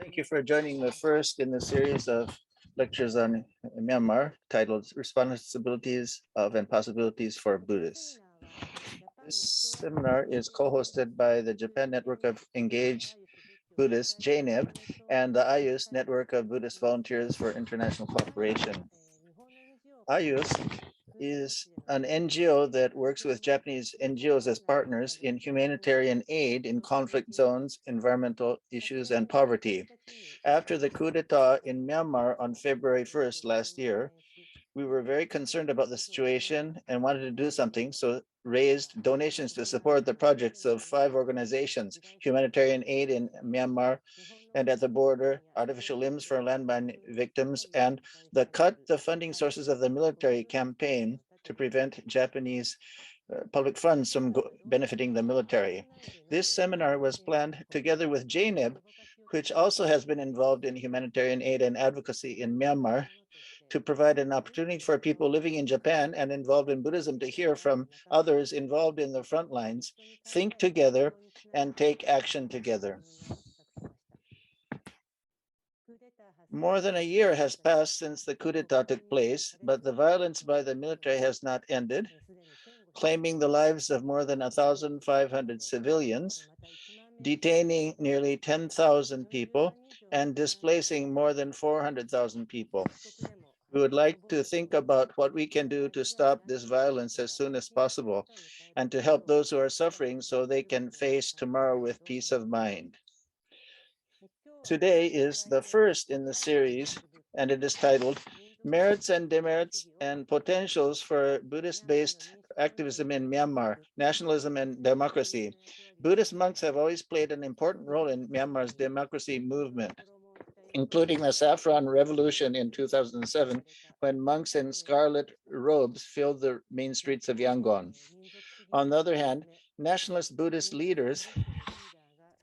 Thank you for joining the first in the series of lectures on Myanmar titled Responsibilities of and Possibilities for Buddhists. This seminar is co-hosted by the Japan Network of Engaged Buddhists, JNEB, and the IUS Network of Buddhist Volunteers for International Cooperation. IUS is an NGO that works with Japanese NGOs as partners in humanitarian aid in conflict zones, environmental issues, and poverty. After the coup d'etat in Myanmar on February 1st last year, we were very concerned about the situation and wanted to do something, so raised donations to support the projects of 5 organizations: humanitarian aid in Myanmar and at the border, artificial limbs for landmine victims, and the cut the funding sources of the military campaign to prevent Japanese public funds from benefiting the military. This seminar was planned together with JNEB, which also has been involved in humanitarian aid and advocacy in Myanmar, to provide an opportunity for people living in Japan and involved in Buddhism to hear from others involved in the front lines, think together, and take action together. More than a year has passed since the coup d'etat took place, but the violence by the military has not ended, claiming the lives of more than 1,500 civilians, detaining nearly 10,000 people, and displacing more than 400,000 people. We would like to think about what we can do to stop this violence as soon as possible and to help those who are suffering so they can face tomorrow with peace of mind. Today is the first in the series, and it is titled Merits and Demerits and Potentials for Buddhist-Based Activism in Myanmar, Nationalism and Democracy. Buddhist monks have always played an important role in Myanmar's democracy movement, including the Saffron Revolution in 2007, when monks in scarlet robes filled the main streets of Yangon. On the other hand, nationalist Buddhist leaders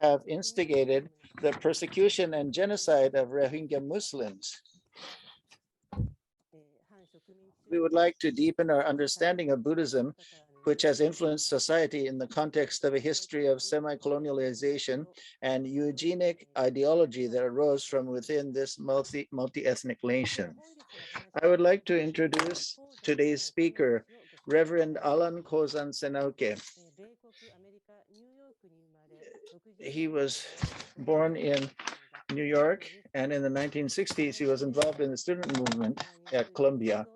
have instigated the persecution and genocide of Rohingya Muslims. We would like to deepen our understanding of Buddhism, which has influenced society in the context of a history of semi-colonialization and eugenic ideology that arose from within this multi-ethnic nation. I would like to introduce today's speaker, Reverend Alan Kozan Senauke. He was born in New York, and in the 1960s, he was involved in the student movement at Columbia.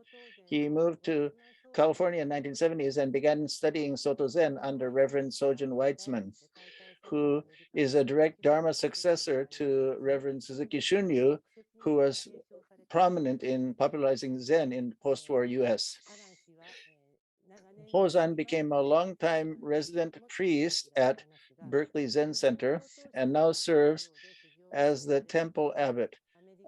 He moved to California in the 1970s and began studying Soto Zen under Reverend Sojun Weitzman, who is a direct Dharma successor to Reverend Suzuki Shunryu, who was prominent in popularizing Zen in post-war US. Kozan became a longtime resident priest at Berkeley Zen Center and now serves as the temple abbot.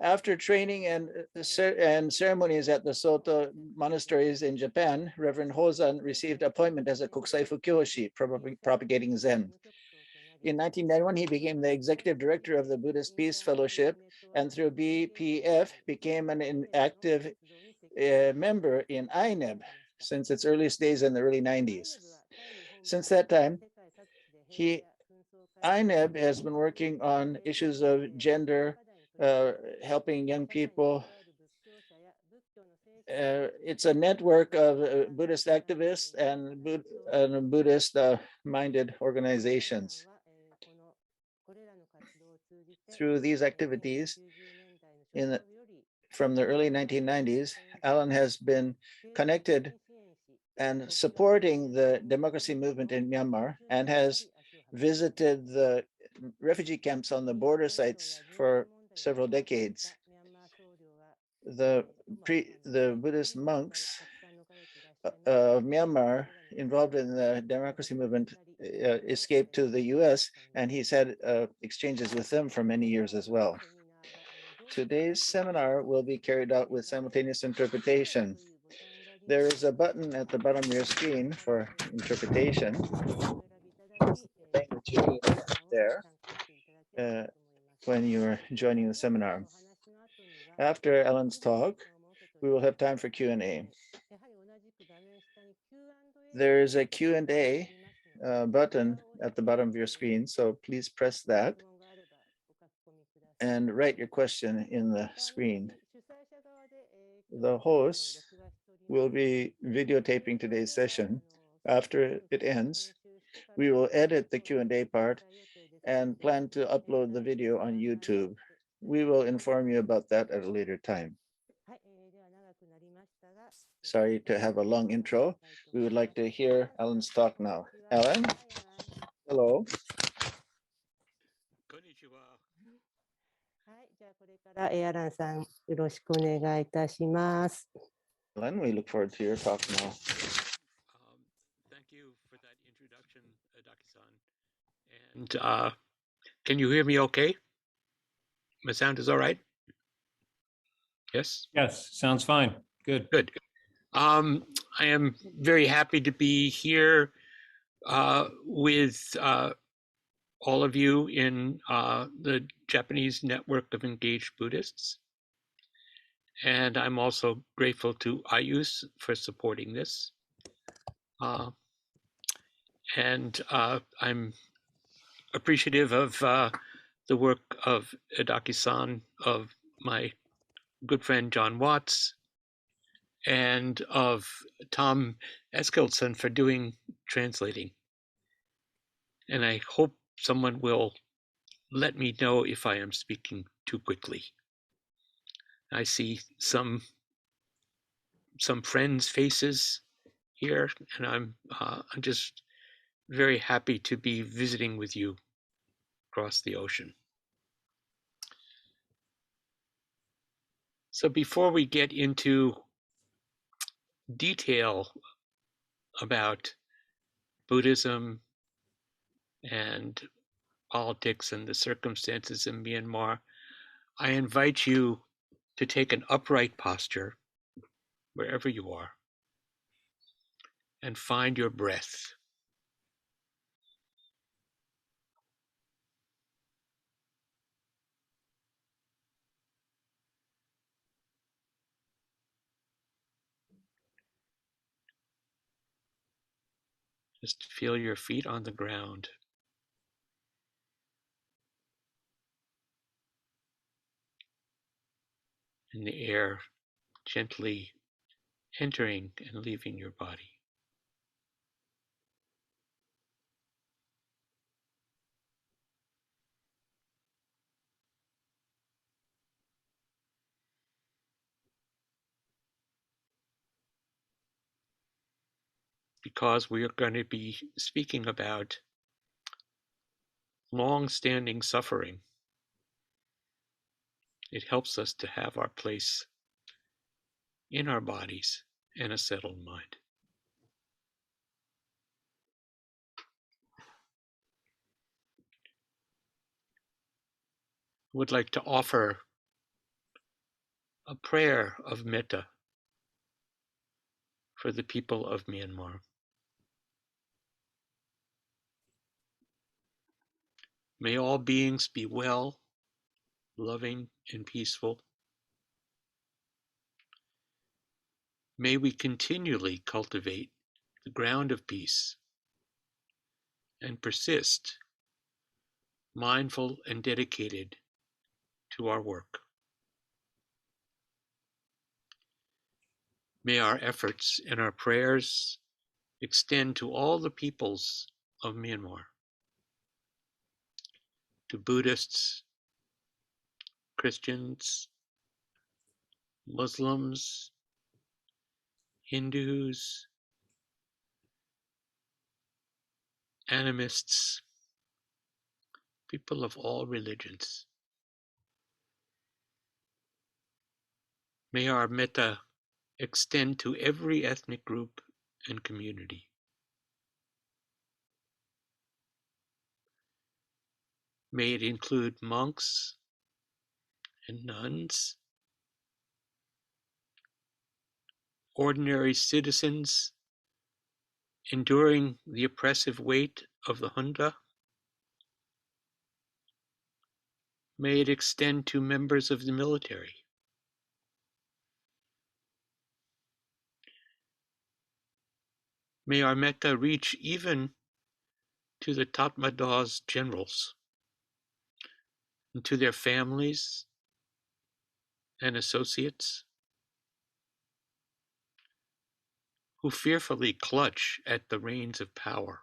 After training and ceremonies at the Soto monasteries in Japan, Reverend Kozan received appointment as a Kokusai Fukihoshi, propagating Zen. In 1991, he became the executive director of the Buddhist Peace Fellowship, and through BPF became an active member in INEB since its earliest days in the early 90s. Since that time, INEB has been working on issues of gender, helping young people. It's a network of Buddhist activists and Buddhist-minded organizations. Through these activities, from the early 1990s, Alan has been connected and supporting the democracy movement in Myanmar and has visited the refugee camps on the border sites for several decades. The Buddhist monks of Myanmar involved in the democracy movement escaped to the US, and he's had exchanges with them for many years as well. Today's seminar will be carried out with simultaneous interpretation. There is a button at the bottom of your screen for interpretation. Language there when you're joining the seminar. After Alan's talk, we will have time for Q&A. There is a Q&A button at the bottom of your screen, so please press that. and write your question in the screen. The host will be videotaping today's session. After it ends, we will edit the Q&A part and plan to upload the video on YouTube. We will inform you about that at a later time. Sorry to have a long intro. We would like to hear Alan's talk now. Alan? Hello. こんにちは。はい、じゃあこれからアランさんよろしくお願いいたします。Alan, we look forward to your talk now. Thank you for that introduction, Daki-san. And can you hear me okay? My sound is all right? Yes? Yes, sounds fine. Good. Good. I am very happy to be here with all of you in the Japanese network of engaged Buddhists. And I'm also grateful to IUS for supporting this. And I'm appreciative of the work of Edaki-san, of my good friend John Watts, and of Tom Eskildson for doing translating. And I hope someone will let me know if I am speaking too quickly. I see some friends' faces here, and I'm just very happy to be visiting with you across the ocean. So before we get into detail about Buddhism and politics and the circumstances in Myanmar, I invite you to take an upright posture wherever you are and find your breath. Just feel your feet on the ground. And the air gently entering and leaving your body. Because we are going to be speaking about long-standing suffering, it helps us to have our place in our bodies and a settled mind. I would like to offer a prayer of metta for the people of Myanmar. May all beings be well, loving, and peaceful. May we continually cultivate the ground of peace and persist mindful and dedicated to our work. May our efforts and our prayers extend to all the peoples of Myanmar, to Buddhists, Christians, Muslims, Hindus, animists, people of all religions. May our metta extend to every ethnic group and community. May it include monks and nuns, ordinary citizens enduring the oppressive weight of the junta. May it extend to members of the military. May our metta reach even to the Tatmadaws generals and to their families and associates who fearfully clutch at the reins of power.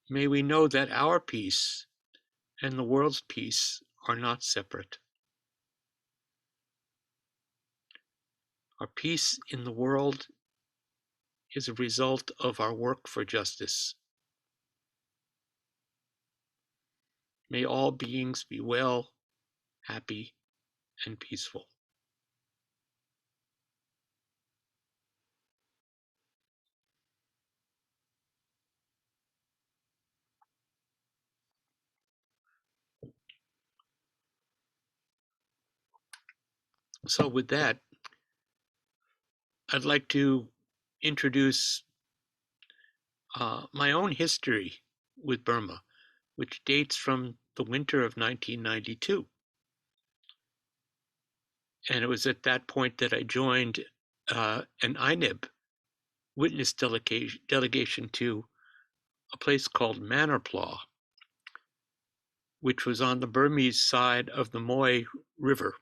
May we know that our peace and the world's peace are not separate. Our peace in the world is a result of our work for justice. May all beings be well, happy, and peaceful. So with that, I'd like to introduce my own history with Burma, which dates from the winter of 1992. And it was at that point that I joined an INEB witness delegation to a place called Manarplau, which was on the Burmese side of the Moy River,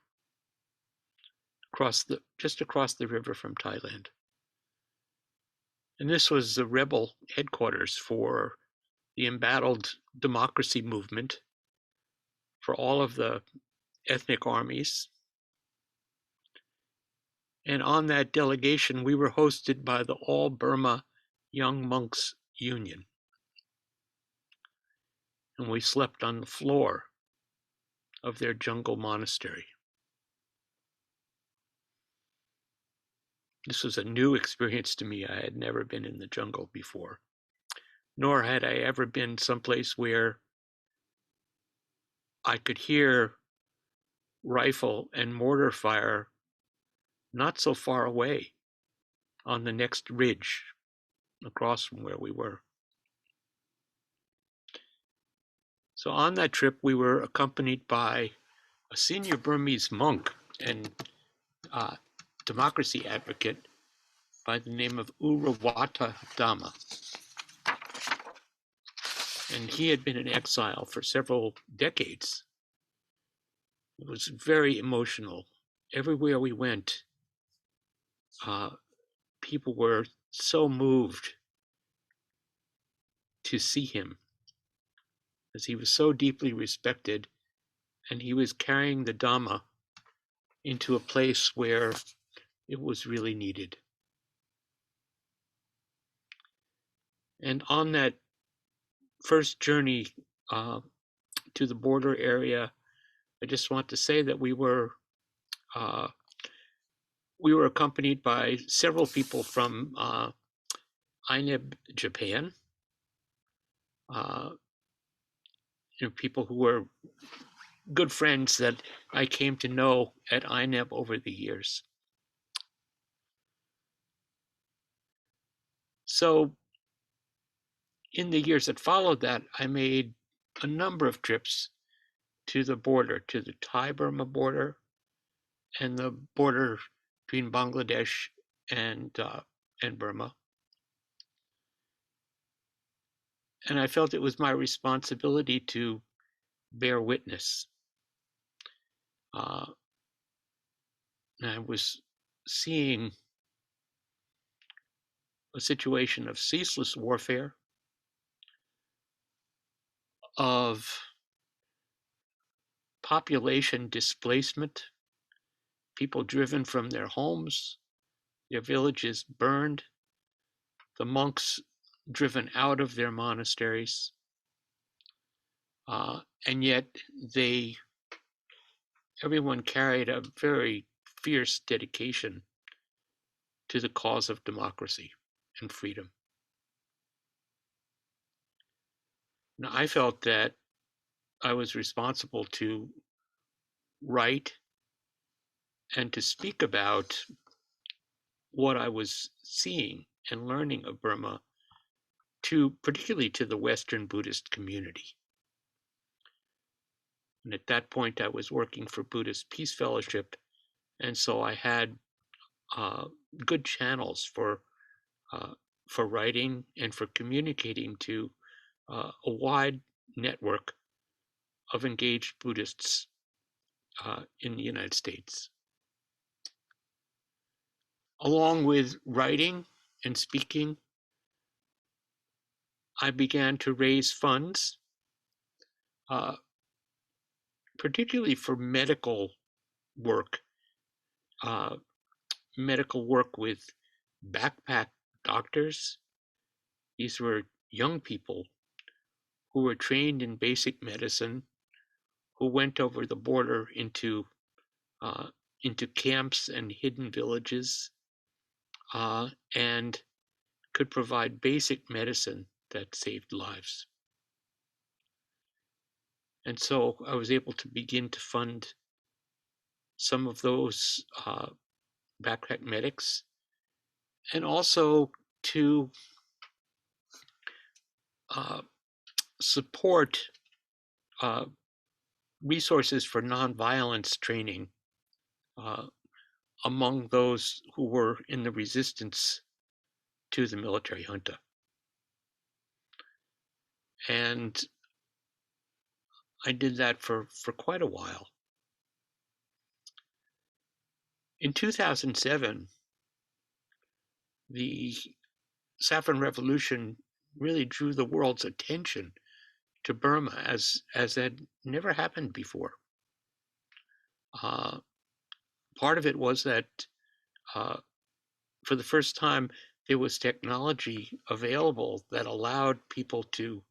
just across the river from Thailand. And this was the rebel headquarters for the embattled democracy movement, for all of the ethnic armies. And on that delegation, we were hosted by the All Burma Young Monks Union. And we slept on the floor of their jungle monastery. This was a new experience to me. I had never been in the jungle before, nor had I ever been someplace where I could hear rifle and mortar fire not so far away on the next ridge across from where we were. So on that trip, we were accompanied by a senior Burmese monk and democracy advocate by the name of Urawata Dhamma. And he had been in exile for several decades. It was very emotional. Everywhere we went, people were so moved to see him, as he was so deeply respected, and he was carrying the Dhamma into a place where it was really needed. And on that first journey to the border area, I just want to say that we were accompanied by several people from INEB Japan, people who were good friends that I came to know at INEB over the years. So in the years that followed that, I made a number of trips to the border, to the Thai-Burma border and the border between Bangladesh and Burma. And I felt it was my responsibility to bear witness. I was seeing a situation of ceaseless warfare, of population displacement, people driven from their homes, their villages burned, the monks driven out of their monasteries, and yet everyone carried a very fierce dedication to the cause of democracy and freedom. Now, I felt that I was responsible to write and to speak about what I was seeing and learning of Burma, particularly to the Western Buddhist community. And at that point, I was working for Buddhist Peace Fellowship, and so I had good channels for writing and for communicating to a wide network of engaged Buddhists in the United States. Along with writing and speaking, I began to raise funds, particularly for medical work with backpack doctors. These were young people who were trained in basic medicine, who went over the border into camps and hidden villages, and could provide basic medicine that saved lives. And so I was able to begin to fund some of those backpack medics, and also to support resources for nonviolence training among those who were in the resistance to the military junta. And I did that for quite a while. In 2007, the Saffron Revolution really drew the world's attention to Burma as had never happened before. Part of it was that for the first time, there was technology available that allowed people to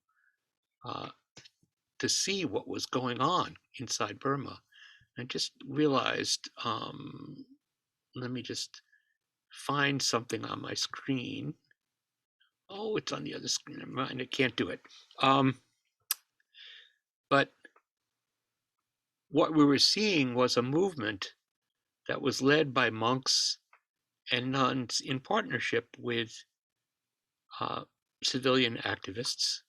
see what was going on inside Burma. I just realized, let me just find something on my screen. Oh, it's on the other screen. Never mind, I can't do it. But what we were seeing was a movement that was led by monks and nuns in partnership with civilian activists.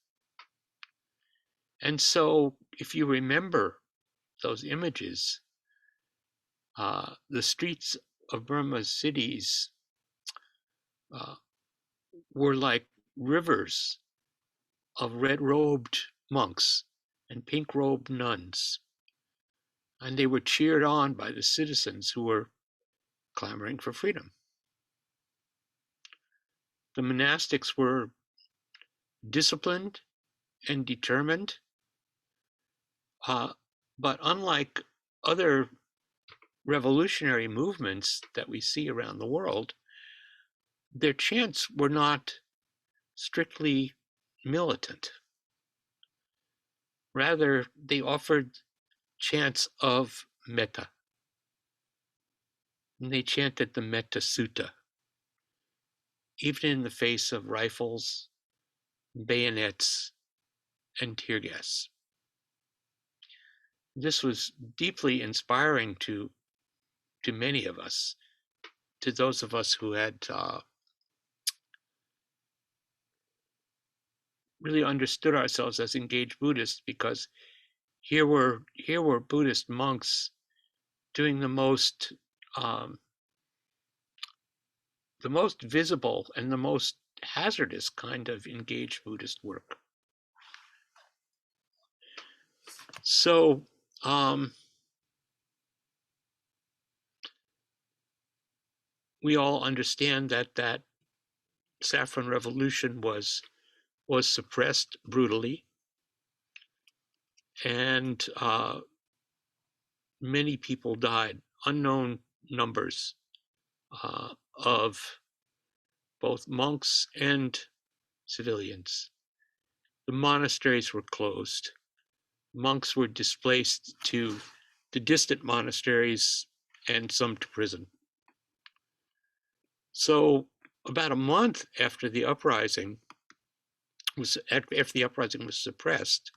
And so, if you remember those images, the streets of Burma's cities were like rivers of red-robed monks and pink-robed nuns. And they were cheered on by the citizens who were clamoring for freedom. The monastics were disciplined and determined, but unlike other revolutionary movements that we see around the world, their chants were not strictly militant. Rather, they offered chants of metta. And they chanted the Metta Sutta, even in the face of rifles, bayonets, and tear gas. This was deeply inspiring to many of us, to those of us who had really understood ourselves as engaged Buddhists, because here were Buddhist monks doing the most visible and the most hazardous kind of engaged Buddhist work. So we all understand that Saffron Revolution was suppressed brutally, and many people died, unknown numbers of both monks and civilians. The monasteries were closed. Monks were displaced to the distant monasteries and some to prison. So about a month after the uprising was suppressed,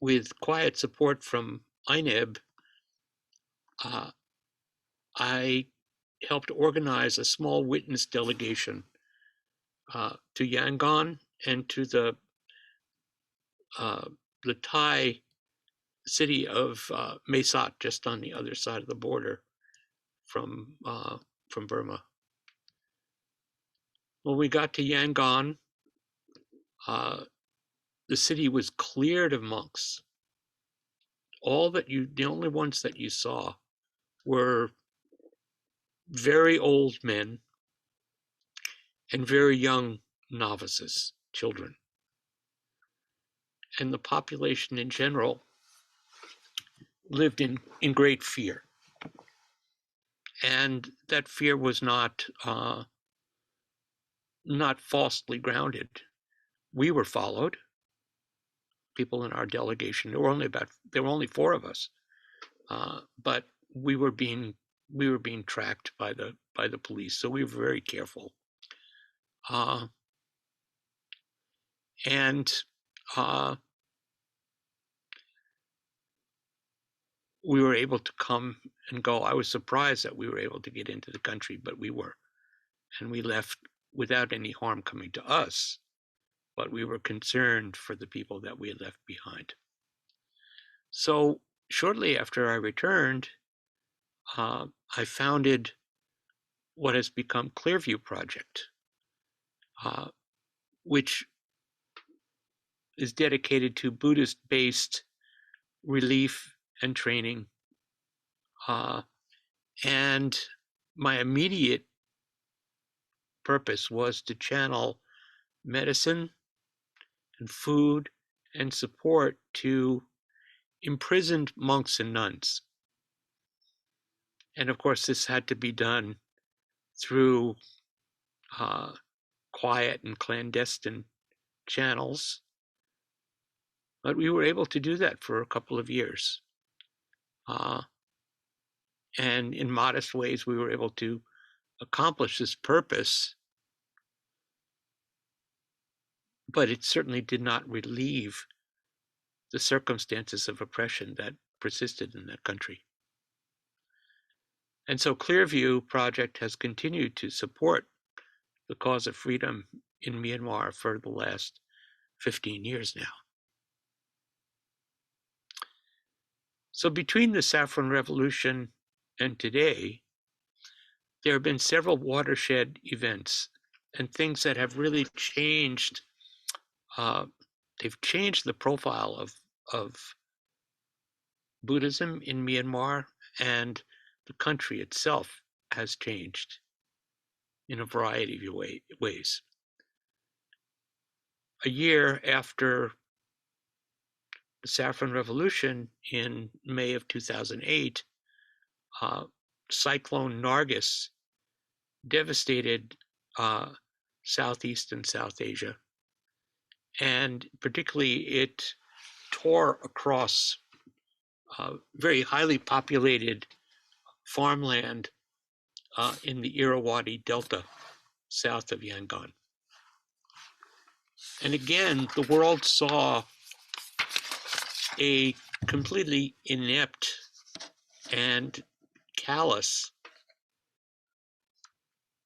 with quiet support from INEB, I helped organize a small witness delegation to Yangon and to the Thai city of Mesat, just on the other side of the border from Burma. When we got to Yangon, the city was cleared of monks. The only ones that you saw were very old men and very young novices, children. And the population in general lived in great fear. And that fear was not falsely grounded. We were followed. People in our delegation. There were only 4 of us, but we were being tracked by the police. So we were very careful, and we were able to come and go. I was surprised that we were able to get into the country, but we were, and we left without any harm coming to us. But we were concerned for the people that we had left behind. So shortly after I returned, I founded what has become Clearview Project, which is dedicated to Buddhist-based relief and training. And my immediate purpose was to channel medicine and food and support to imprisoned monks and nuns. And of course, this had to be done through quiet and clandestine channels. But we were able to do that for a couple of years. And in modest ways, we were able to accomplish this purpose. But it certainly did not relieve the circumstances of oppression that persisted in that country. And so Clearview Project has continued to support the cause of freedom in Myanmar for the last 15 years now. So between the Saffron Revolution and today, there have been several watershed events and things that have really changed. They've changed the profile of Buddhism in Myanmar, and the country itself has changed in a variety of ways. A year after the Saffron Revolution in May of 2008, Cyclone Nargis devastated Southeast and South Asia. And particularly it tore across very highly populated farmland in the Irrawaddy Delta south of Yangon. And again, the world saw a completely inept and callous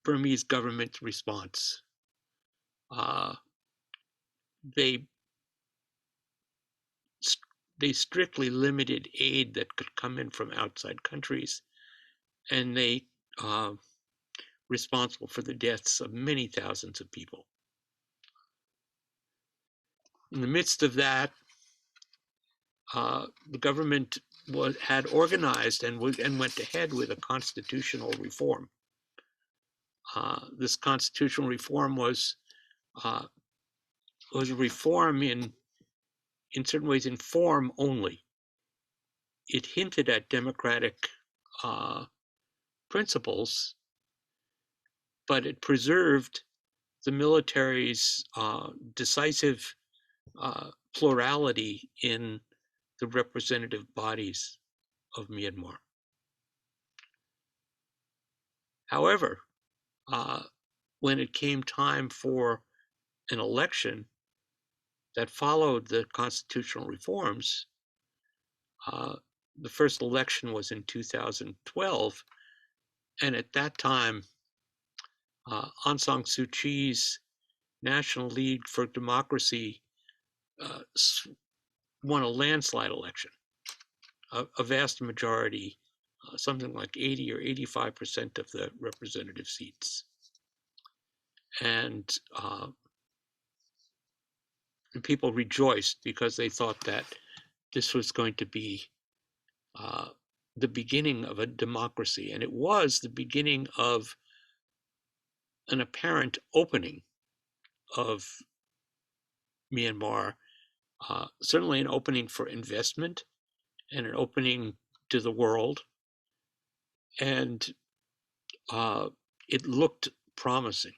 Burmese government response. They strictly limited aid that could come in from outside countries, and they responsible for the deaths of many thousands of people. In the midst of that, the government had organized and went ahead with a constitutional reform. This constitutional reform was a reform in certain ways in form only. It hinted at democratic principles, but it preserved the military's decisive plurality in the representative bodies of Myanmar. However, when it came time for an election that followed the constitutional reforms, the first election was in 2012, and at that time, Aung San Suu Kyi's National League for Democracy won a landslide election, a vast majority, something like 80 or 85% of the representative seats. And And people rejoiced because they thought that this was going to be the beginning of a democracy. And it was the beginning of an apparent opening of Myanmar, certainly an opening for investment and an opening to the world. And it looked promising.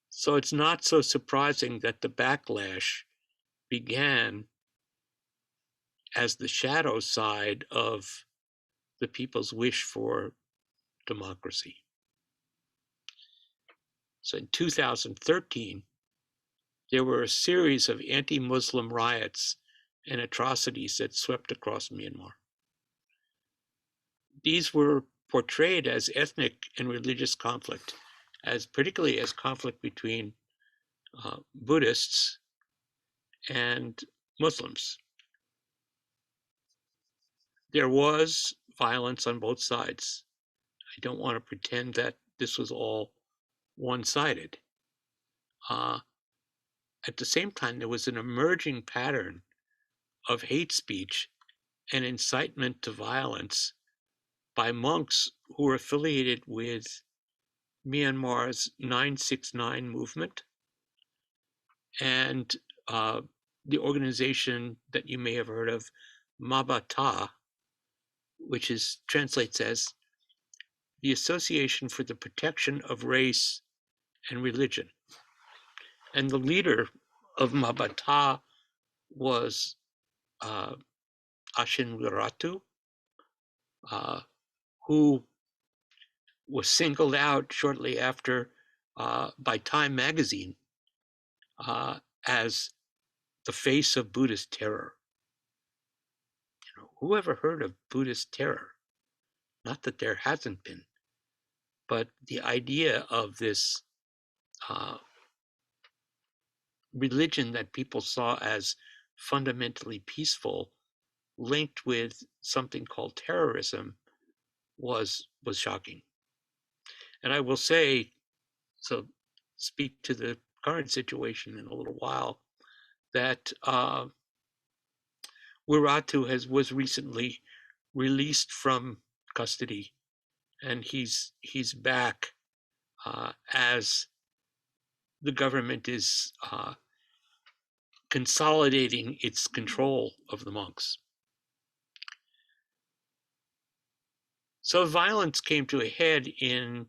So it's not so surprising that the backlash began as the shadow side of the people's wish for democracy. So in 2013, there were a series of anti-Muslim riots and atrocities that swept across Myanmar. These were portrayed as ethnic and religious conflict, particularly as conflict between Buddhists and Muslims. There was violence on both sides. I don't want to pretend that this was all one-sided. At the same time, there was an emerging pattern of hate speech and incitement to violence by monks who were affiliated with Myanmar's 969 movement and the organization that you may have heard of, Mabata, which translates as the Association for the Protection of Race and Religion. And the leader of Mabata was Ashin Wiratu, who was singled out shortly after by Time magazine as the face of Buddhist terror. You know, who ever heard of Buddhist terror? Not that there hasn't been, but the idea of this religion that people saw as fundamentally peaceful, linked with something called terrorism, was shocking. And I will say, so speak to the current situation in a little while, that Wiratu was recently released from custody, and he's back as the government is consolidating its control of the monks. So violence came to a head in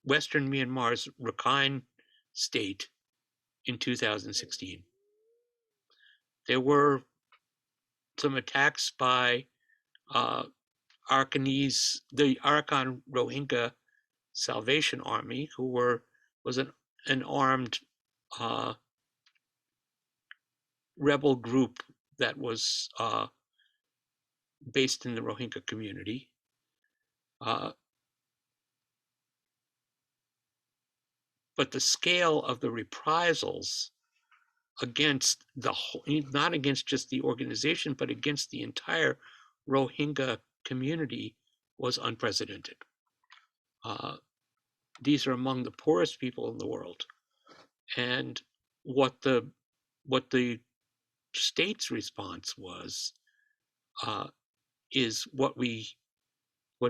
Western Myanmar's Rakhine state in 2016. There were some attacks by the Arakan Rohingya Salvation Army, who was an armed rebel group that was based in the Rohingya community. But the scale of the reprisals against not against just the organization, but against the entire Rohingya community was unprecedented. These are among the poorest people in the world. And what the state's response was is what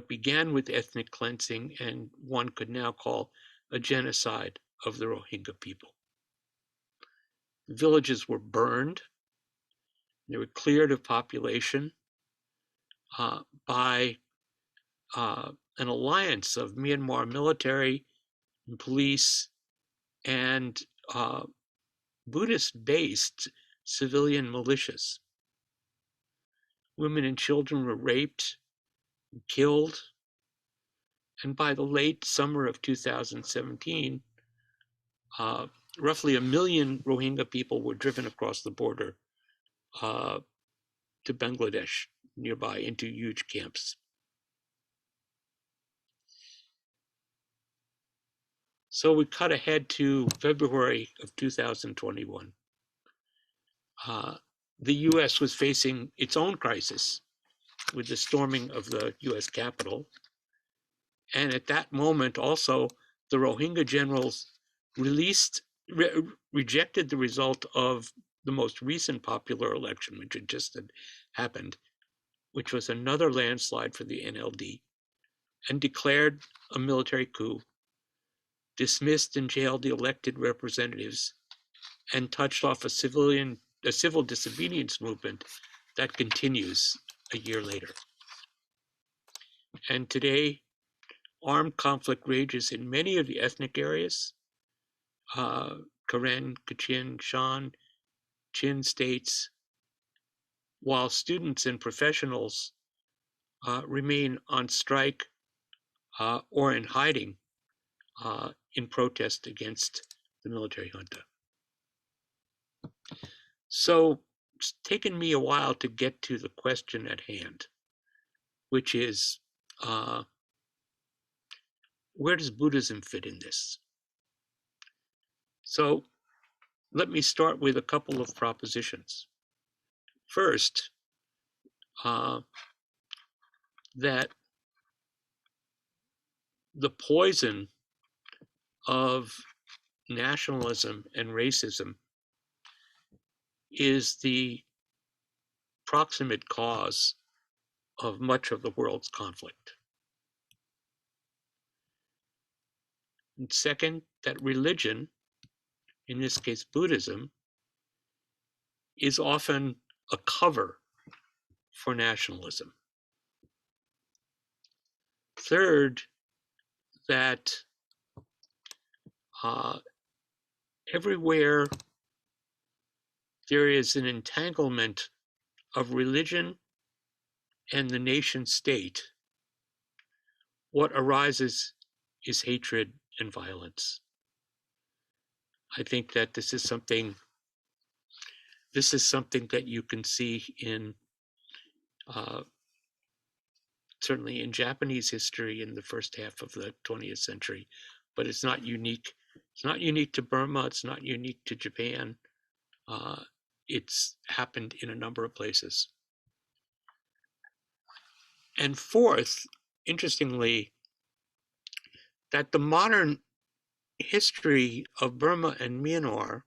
began with ethnic cleansing and one could now call a genocide of the Rohingya people. The villages were burned. They were cleared of population by an alliance of Myanmar military and police and Buddhist-based civilian militias. Women and children were raped, and killed, and by the late summer of 2017, roughly 1 million Rohingya people were driven across the border to Bangladesh nearby into huge camps. So we cut ahead to February of 2021. The US was facing its own crisis with the storming of the US Capitol. And at that moment also, the Rohingya generals rejected the result of the most recent popular election, which had just happened, which was another landslide for the NLD, and declared a military coup, dismissed and jailed the elected representatives, and touched off a civil disobedience movement that continues a year later. And today, armed conflict rages in many of the ethnic areas, Karen, Kachin, Shan, Chin states, while students and professionals remain on strike or in hiding in protest against the military junta. So it's taken me a while to get to the question at hand, which is, where does Buddhism fit in this? So let me start with a couple of propositions. First, that the poison of nationalism and racism is the proximate cause of much of the world's conflict. And second, that religion, in this case Buddhism, is often a cover for nationalism. Third, that everywhere there is an entanglement of religion and the nation state, what arises is hatred and violence. I think that this is something that you can see in certainly in Japanese history in the first half of the 20th century, but it's not unique. It's not unique to Burma. It's not unique to Japan. It's happened in a number of places. And fourth, interestingly, that the modern history of Burma and Myanmar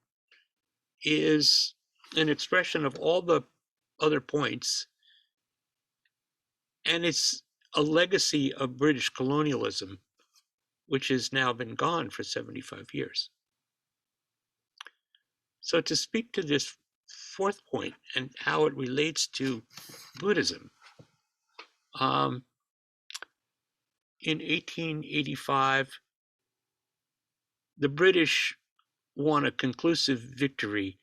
is an expression of all the other points, and it's a legacy of British colonialism, which has now been gone for 75 years. So to speak to this fourth point and how it relates to Buddhism, in 1885, the British won a conclusive victory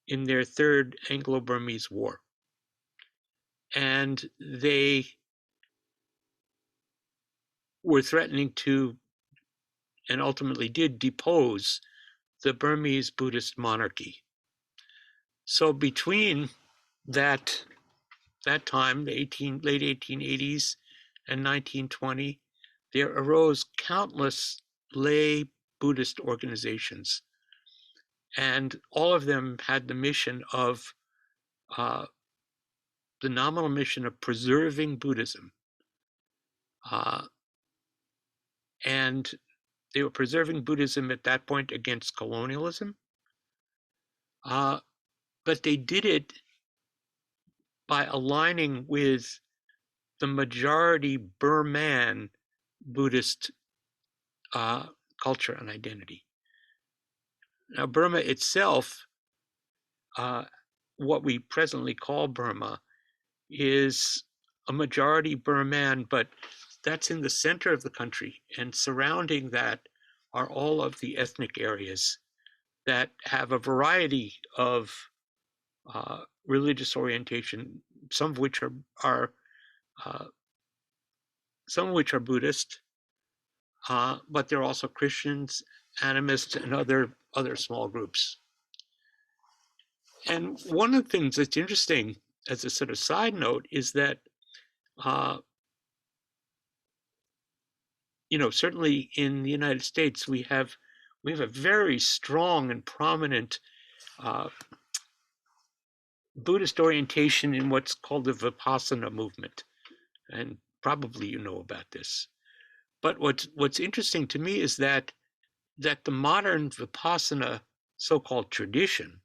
in their Third Anglo-Burmese War. And they were threatening to, and ultimately did, depose the Burmese Buddhist monarchy. So between that time, the late 1880s and 1920, there arose countless lay Buddhist organizations, and all of them had the mission of the nominal mission of preserving Buddhism. And they were preserving Buddhism at that point against colonialism, but they did it by aligning with the majority Burman Buddhist culture and identity. Now, Burma itself, what we presently call Burma, is a majority Burman, but that's in the center of the country, and surrounding that are all of the ethnic areas that have a variety of religious orientation, some of which are Buddhist, but there are also Christians, animists, and other small groups. And one of the things that's interesting, as a sort of side note, is that certainly in the United States, we have a very strong and prominent Buddhist orientation in what's called the Vipassana movement, and probably you know about this. But what's interesting to me is that that the modern Vipassana so-called tradition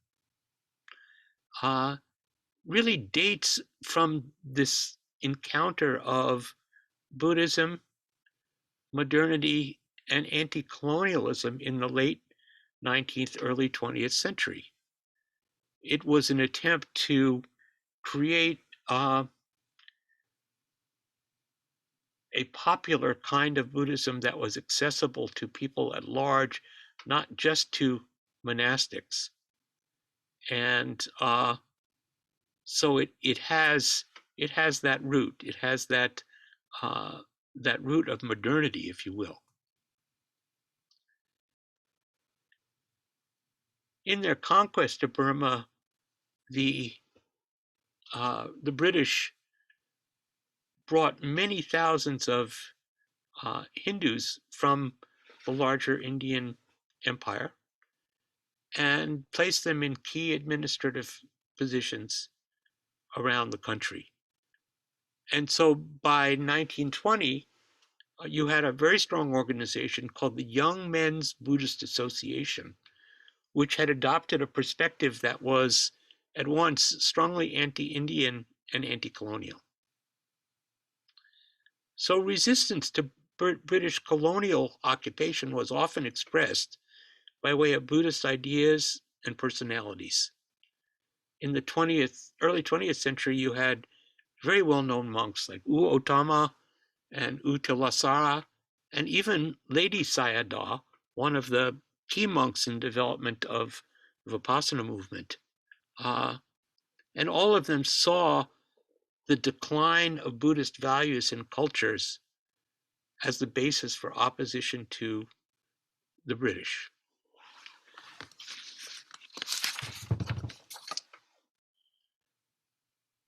really dates from this encounter of Buddhism, modernity, and anti-colonialism in the late 19th, early 20th century. It was an attempt to create a popular kind of Buddhism that was accessible to people at large, not just to monastics. And so it has that root. It has that root of modernity, if you will. In their conquest of Burma, the British brought many thousands of Hindus from the larger Indian empire and placed them in key administrative positions around the country. And so by 1920, you had a very strong organization called the Young Men's Buddhist Association, which had adopted a perspective that was at once strongly anti-Indian and anti-colonial. So resistance to British colonial occupation was often expressed by way of Buddhist ideas and personalities. In the early 20th century, you had very well-known monks like U Ottama and U Tilasara, and even Lady Sayadaw, one of the key monks in development of the Vipassana movement. And all of them saw the decline of Buddhist values and cultures as the basis for opposition to the British.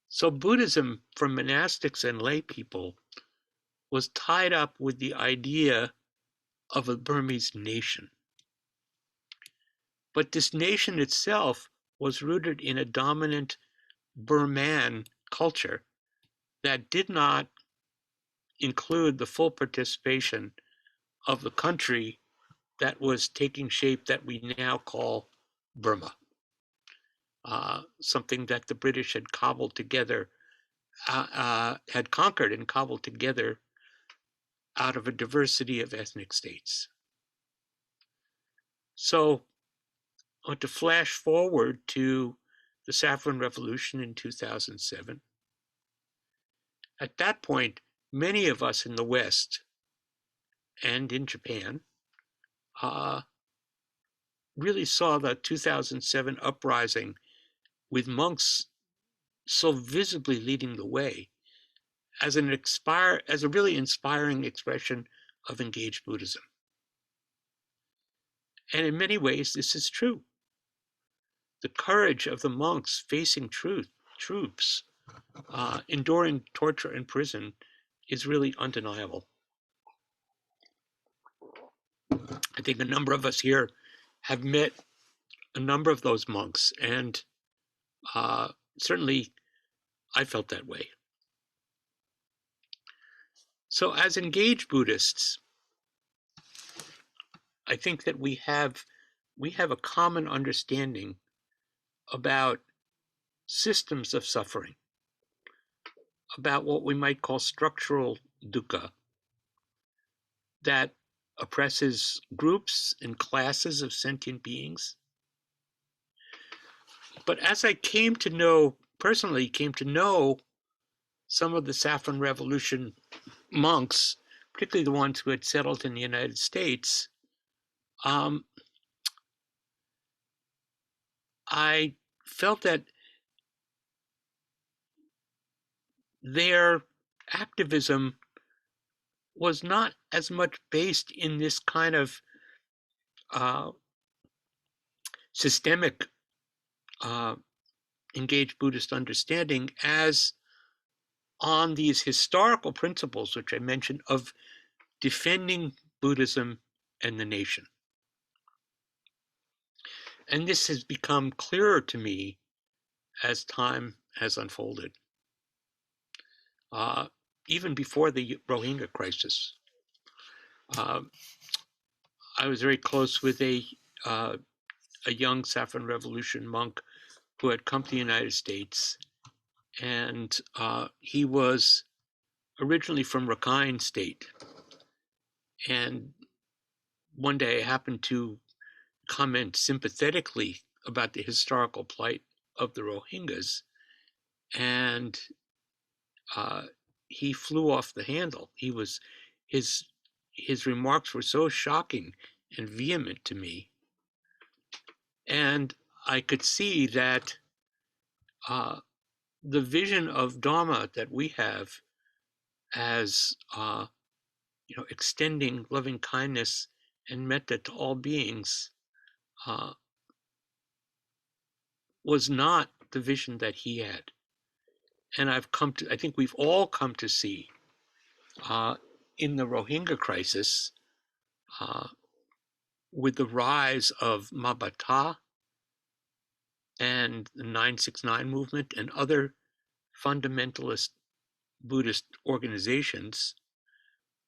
So Buddhism for monastics and lay people was tied up with the idea of a Burmese nation. But this nation itself was rooted in a dominant Burman culture that did not include the full participation of the country that was taking shape that we now call Burma. Something that the British had cobbled together, had conquered and cobbled together out of a diversity of ethnic states. So I want to flash forward to the Saffron Revolution in 2007. At that point, many of us in the West and in Japan really saw the 2007 uprising with monks so visibly leading the way as a really inspiring expression of engaged Buddhism. And in many ways, this is true. The courage of the monks facing troops, enduring torture in prison, is really undeniable. I think a number of us here have met a number of those monks, and certainly I felt that way. So as engaged Buddhists, I think that we have a common understanding about systems of suffering, about what we might call structural dukkha, that oppresses groups and classes of sentient beings. But as I personally came to know some of the Saffron Revolution monks, particularly the ones who had settled in the United States, I felt that their activism was not as much based in this kind of systemic engaged Buddhist understanding as on these historical principles, which I mentioned, of defending Buddhism and the nation. And this has become clearer to me as time has unfolded, even before the Rohingya crisis. I was very close with a young Saffron Revolution monk who had come to the United States, and he was originally from Rakhine State. And one day I happened to comment sympathetically about the historical plight of the Rohingyas, and he flew off the handle. His remarks were so shocking and vehement to me, and I could see that the vision of Dharma that we have as extending loving kindness and metta to all beings was not the vision that he had. And I think we've all come to see in the Rohingya crisis, with the rise of Mabata and the 969 movement and other fundamentalist Buddhist organizations,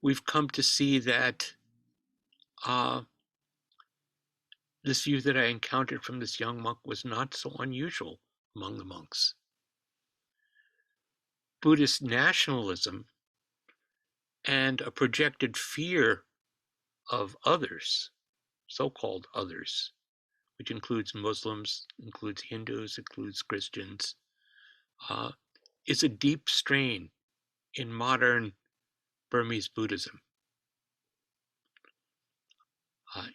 we've come to see that this view that I encountered from this young monk was not so unusual among the monks. Buddhist nationalism and a projected fear of others, so-called others, which includes Muslims, includes Hindus, includes Christians, is a deep strain in modern Burmese Buddhism.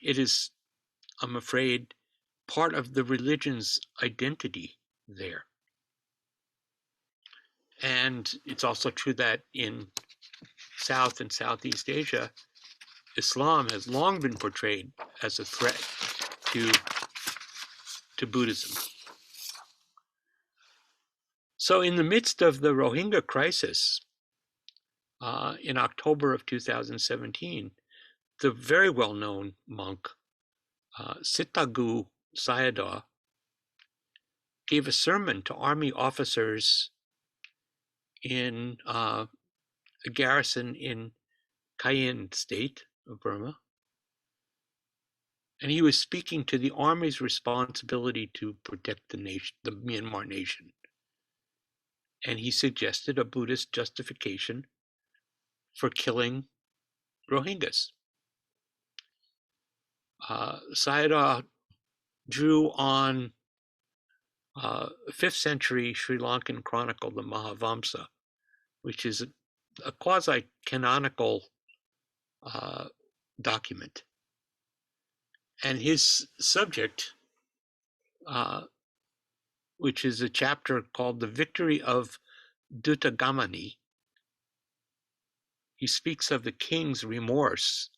It is, I'm afraid, part of the religion's identity there. And it's also true that in South and Southeast Asia, Islam has long been portrayed as a threat to Buddhism. So in the midst of the Rohingya crisis, in October of 2017, the very well-known monk, Sitagu Sayadaw, gave a sermon to army officers in a garrison in Kayin state of Burma. And he was speaking to the army's responsibility to protect the nation, the Myanmar nation. And he suggested a Buddhist justification for killing Rohingyas. Sayadaw drew on 5th century Sri Lankan chronicle, the Mahavamsa, which is a quasi-canonical document. And his subject, which is a chapter called The Victory of Dutagamani, he speaks of the king's remorse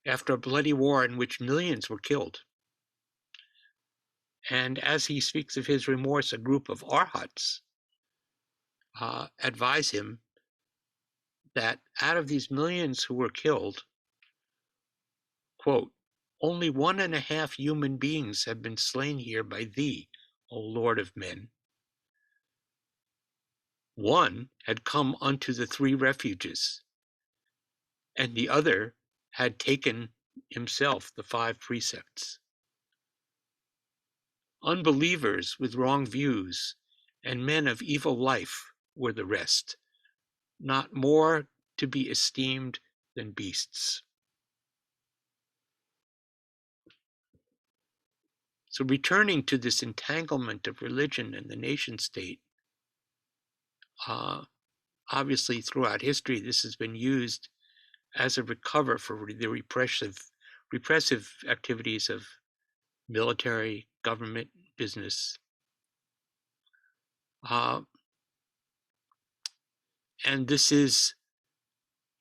after a bloody war in which millions were killed. And as he speaks of his remorse, a group of arhats advise him that out of these millions who were killed, quote, only 1.5 human beings have been slain here by thee, O Lord of men. One had come unto the 3 refuges, and the other had taken himself the 5 precepts. Unbelievers with wrong views and men of evil life were the rest, not more to be esteemed than beasts. So returning to this entanglement of religion and the nation state, obviously throughout history this has been used as a recover for the repressive activities of military, government, business. And this is,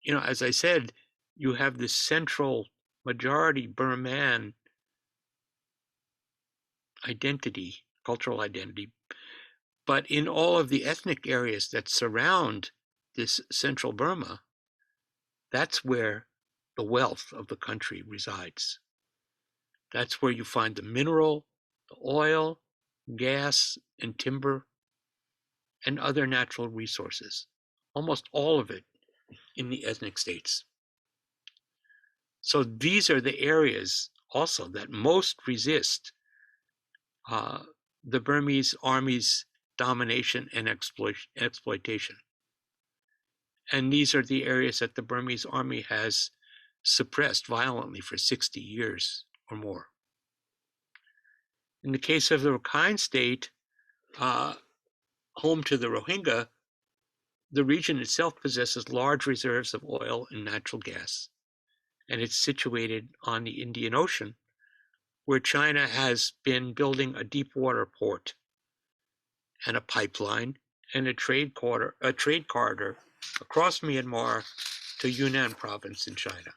as I said, you have this central majority Burman identity, cultural identity, but in all of the ethnic areas that surround this central Burma, that's where the wealth of the country resides. That's where you find the mineral, the oil, gas, and timber, and other natural resources. Almost all of it in the ethnic states. So these are the areas also that most resist the Burmese army's domination and exploitation. And these are the areas that the Burmese army has suppressed violently for 60 years or more. In the case of the Rakhine state, home to the Rohingya, the region itself possesses large reserves of oil and natural gas, and it's situated on the Indian Ocean, where China has been building a deep water port and a pipeline and a trade corridor across Myanmar to Yunnan province in China.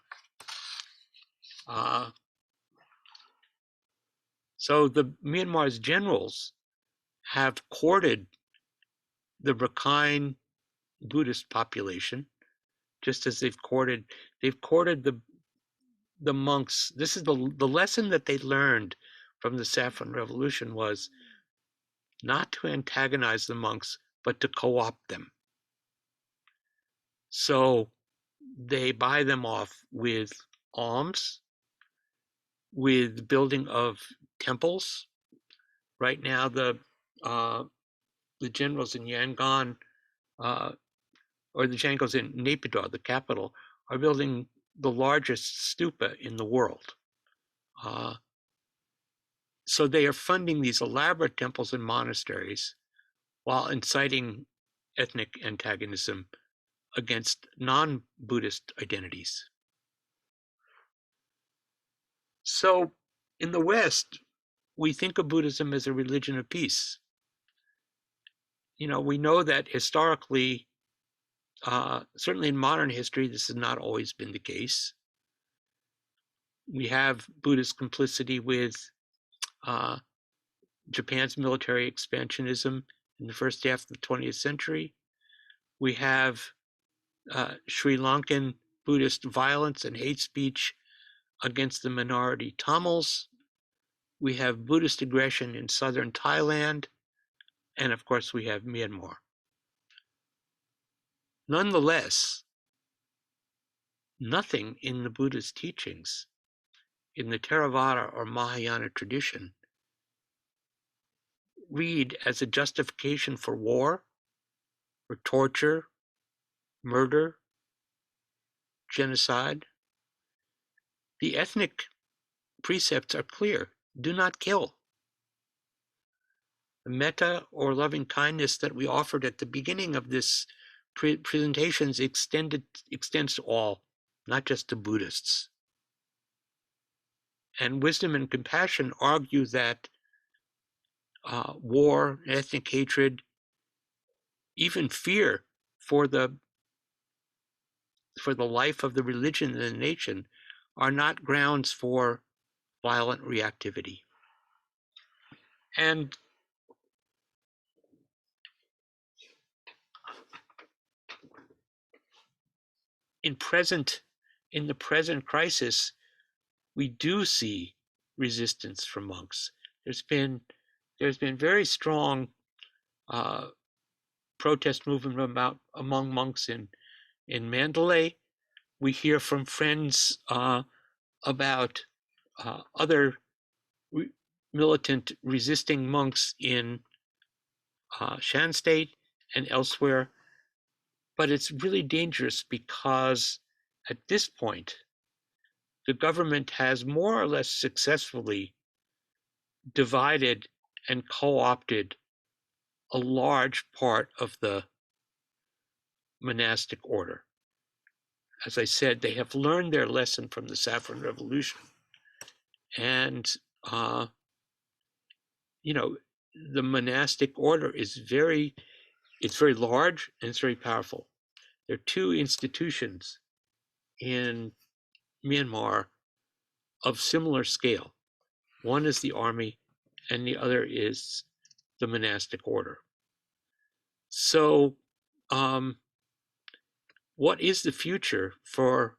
So the Myanmar's generals have courted the Rakhine Buddhist population, just as they've courted the monks. This is the lesson that they learned from the Saffron Revolution, was not to antagonize the monks, but to co-opt them. So they buy them off with alms, with building of temples. Right now, the generals in Yangon, or the generals in Naypyidaw, the capital, are building the largest stupa in the world. So they are funding these elaborate temples and monasteries while inciting ethnic antagonism against non-Buddhist identities. So in the West, we think of Buddhism as a religion of peace. You know, we know that historically, certainly in modern history, this has not always been the case. We have Buddhist complicity with Japan's military expansionism in the first half of the 20th century. We have Sri Lankan Buddhist violence and hate speech against the minority Tamils. We have Buddhist aggression in southern Thailand. And of course, we have Myanmar. Nonetheless, nothing in the Buddhist teachings, in the Theravada or Mahayana tradition, read as a justification for war, or torture, murder, genocide. The ethnic precepts are clear. Do not kill. The metta or loving kindness that we offered at the beginning of this presentations extends to all, not just to Buddhists. And wisdom and compassion argue that war, ethnic hatred, even fear for the life of the religion and the nation are not grounds for violent reactivity. And in the present crisis, we do see resistance from monks. There's been very strong protest movement among monks in Mandalay. We hear from friends about other militant resisting monks in Shan State and elsewhere. But it's really dangerous because at this point, the government has more or less successfully divided and co-opted a large part of the monastic order. As I said, they have learned their lesson from the Saffron Revolution. And, you know, the monastic order is very large and it's very powerful. There are two institutions in Myanmar of similar scale. One is the army and the other is the monastic order. So what is the future for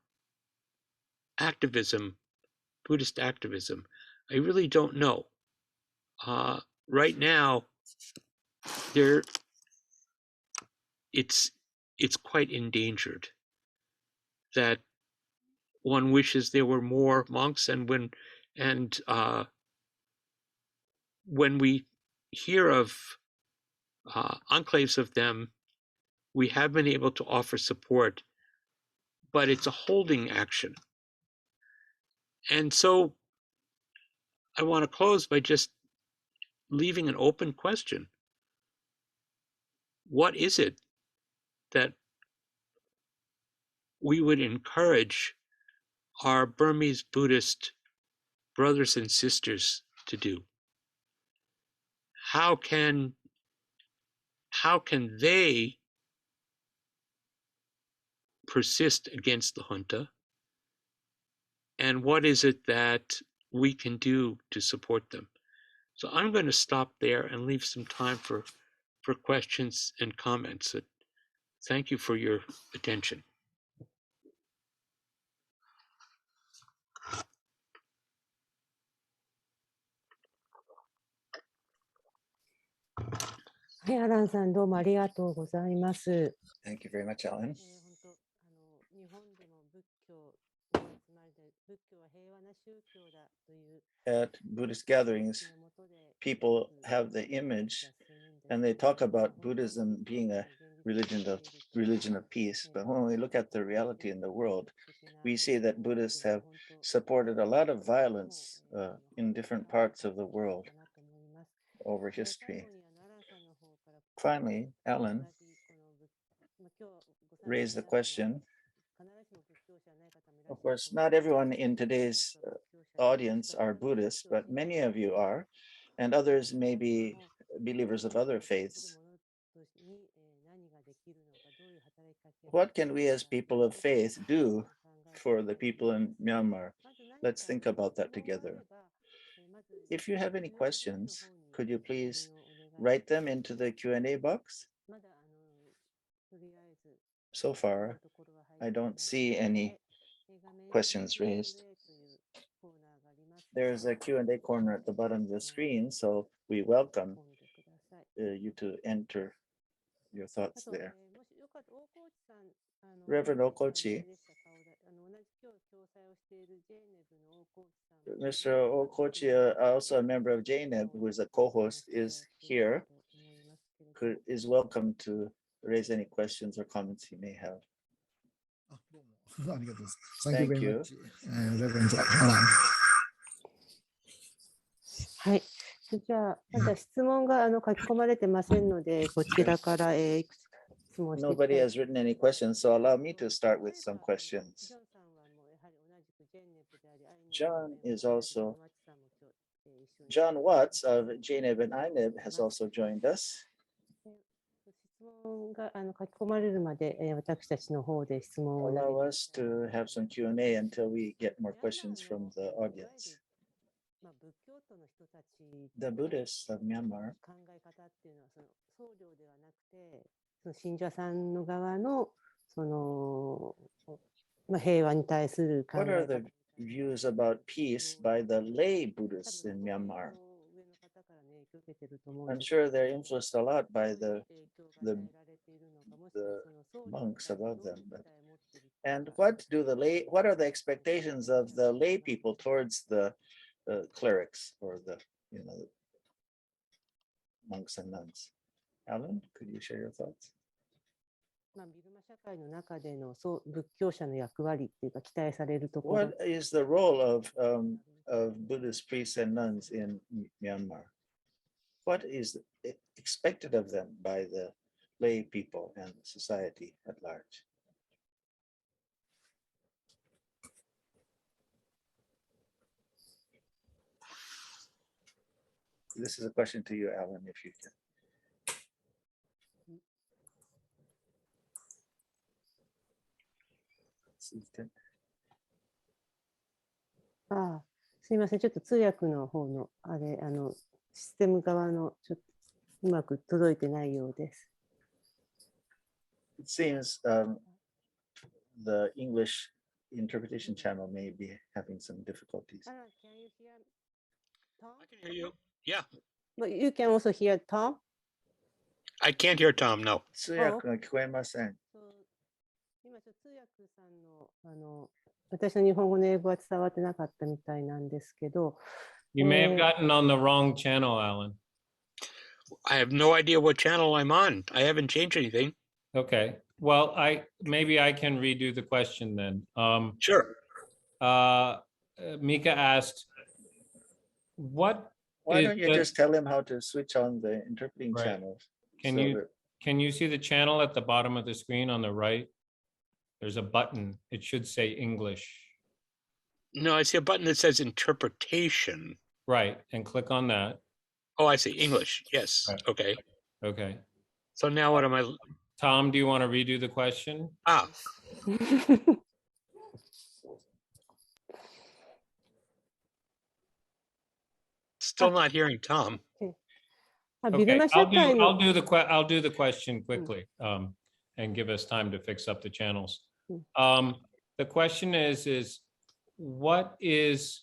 activism, Buddhist activism? I really don't know. Right now, it's quite endangered. That one wishes there were more monks, and when we hear of enclaves of them, we have been able to offer support, but it's a holding action. And so I want to close by just leaving an open question. What is it that we would encourage our Burmese Buddhist brothers and sisters to do? How can they persist against the junta? And what is it that we can do to support them? So I'm going to stop there and leave some time for questions and comments. Thank you for your attention.はい、アランさんどうもありがとうございます。Thank you very much, Alan. 日本でも仏教の集まりで仏教は平和な宗教だという At Buddhist gatherings, people have the image and they talk about Buddhism being a religion of peace. But when we look at the reality in the world, we see that Buddhists have supported a lot of violence in different parts of the world over history. Finally, Alan raised the question. Of course, not everyone in today's audience are Buddhists, but many of you are, and others may be believers of other faiths. What can we as people of faith do for the people in Myanmar? Let's think about that together. If you have any questions, could you please write them into the Q&A box? So far, I don't see any questions raised. There's a Q&A corner at the bottom of the screen, so we welcome you to enter your thoughts there. Reverend Okochi, Mr. Okochi, also a member of JNEB, who is a co-host, is here, is welcome to raise any questions or comments he may have. Thank you very you. much, Reverend Alan. はい。じゃあ、まだ質問が書き込まれてませんので、こちらからいくつか質問していきた Nobody い。 has written any questions, so allow me to start with some questions. John is also, John Watts of JNEB and INEB has also joined us. 質問が書き込まれるまで、私たちの方で質問を Allow us to have some Q&A until we get more questions from the audience. まあ仏教徒の人たち The Buddhists of Myanmar, 考え方っていうのはその僧侶ではなくて、その信者さんの側のそのまあ平和に対する考 what え are 方 the views about peace by the lay Buddhists in Myanmar? 上の方からね影響を受けてると思うん I'm ですけど sure they're influenced a lot by the 影響が与えられているのかもしくはその僧侶 monks が above どう them. いう But, 答えを持っている and what are the expectations of the lay people towards the clerics or the monks and nuns? Alan, could you share your thoughts? まあビルマ社会の中でのそう仏教者の役割っていうか期待されるところ What is the role of Buddhist priests and nuns in Myanmar? What is expected of them by the lay people and society at large? This is a question to you, Alan, if you can.ああ、すいません。ちょっと通訳の方のあれシステム側のちょっとうまく届いてないようです。 It seems the English interpretation channel may be having some difficulties. Alan, can you hear Tom? I can hear you. Yeah. But you can also hear Tom? I can't hear Tom, no. 通訳が聞こえません。そう今ちょっと通訳さんの私の日本語の英語は伝わってなかったみたいなんですけど、 You may have Eh, gotten on the wrong channel, Alan. I have no idea what channel I'm on. I haven't changed anything. Okay. Well, maybe I can redo the question then. Sure. Mika asked, what Why is don't you the- just tell him how to switch on the interpreting Right. channels? Can so you that- can you see the channel at the bottom of the screen on the right? There's a button. It should say English. No, I see a button that says interpretation. Right, and click on that. Oh, I see English. Yes. Right. Okay. Okay. So now what am I? Tom, do you want to redo the question? Ah, still not hearing Tom. ビル Okay, マ社会の I'll do the question quickly, and give us time to fix up the channels. The question is what is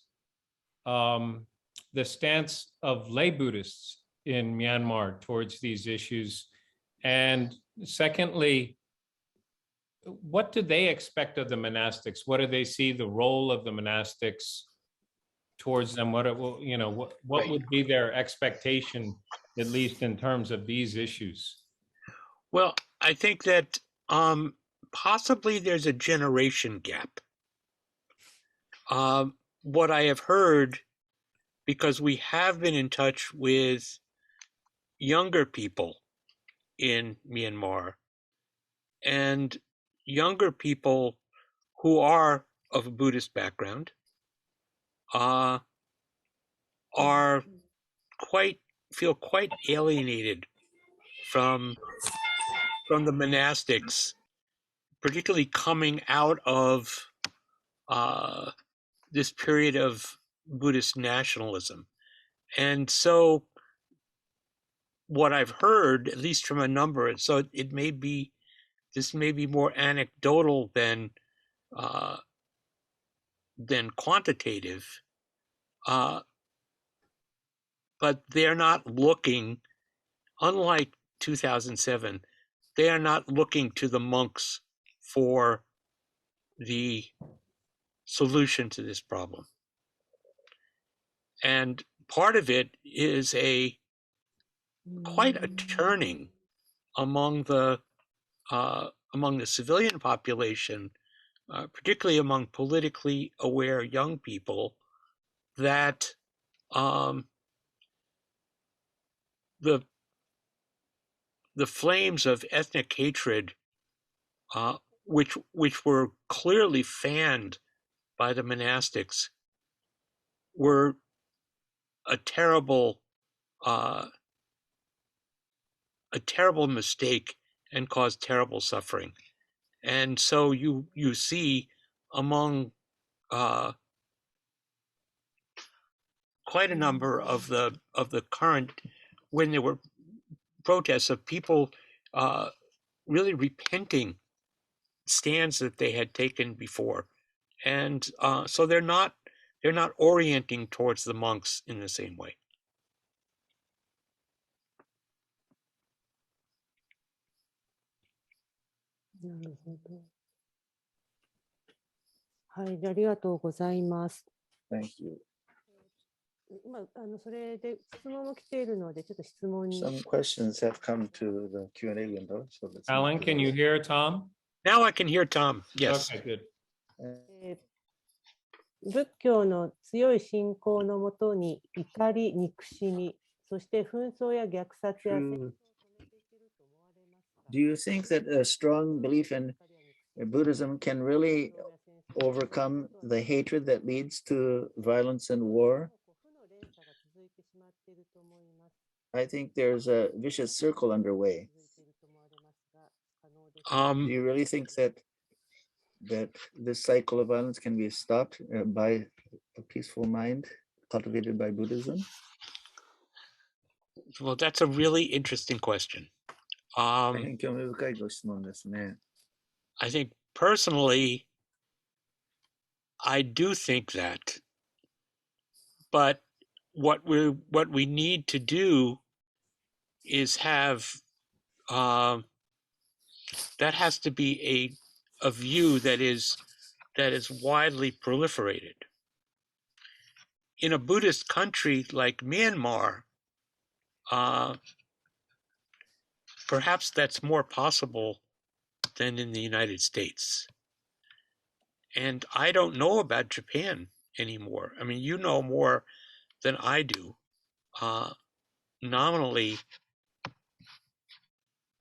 the stance of lay Buddhists in Myanmar towards these issues? And secondly, what do they expect of the monastics? What do they see the role of the monastics towards them? What would be their expectation, at least in terms of these issues? Well, I think that possibly there's a generation gap. What I have heard, because we have been in touch with younger people in Myanmar, and younger people who are of a Buddhist background are feel quite alienated from the monastics, particularly coming out of this period of Buddhist nationalism. And so what I've heard, at least from a number, and so this may be more anecdotal than quantitative, but they're not looking, unlike 2007, they are not looking to the monks for the solution to this problem. And part of it is quite a turning among the civilian population, particularly among politically aware young people, that the flames of ethnic hatred, which were clearly fanned by the monastics, were a terrible mistake and caused terrible suffering. And so you see among quite a number of the current, when there were protests, of people really repenting stands that they had taken before, and so they're not orienting towards the monks in the same way. なるほど。はい、ありがとうございます。 Thank you. 今それで質問も来ているので、ちょっと質問に。 Some questions have come to the Q&A window. So let's Alan, can you hear Tom? Now I can hear Tom. Yes. Okay, good. 仏教の強い信仰のもとに怒り、憎しみ、そして紛争や虐殺や戦争を止めていけると思われますか? Do you think that a strong belief in Buddhism can really overcome the hatred that leads to violence and war? I think there's a vicious circle underway. Do you really think that this cycle of violence can be stopped by a peaceful mind cultivated by Buddhism? Well, that's a really interesting question. I think personally, I do think that, but what we need to do is have that has to be a view that is that is widely proliferated. In a Buddhist country like Myanmar, perhaps that's more possible than in the United States. And I don't know about Japan anymore. I mean, you know more than I do. Nominally,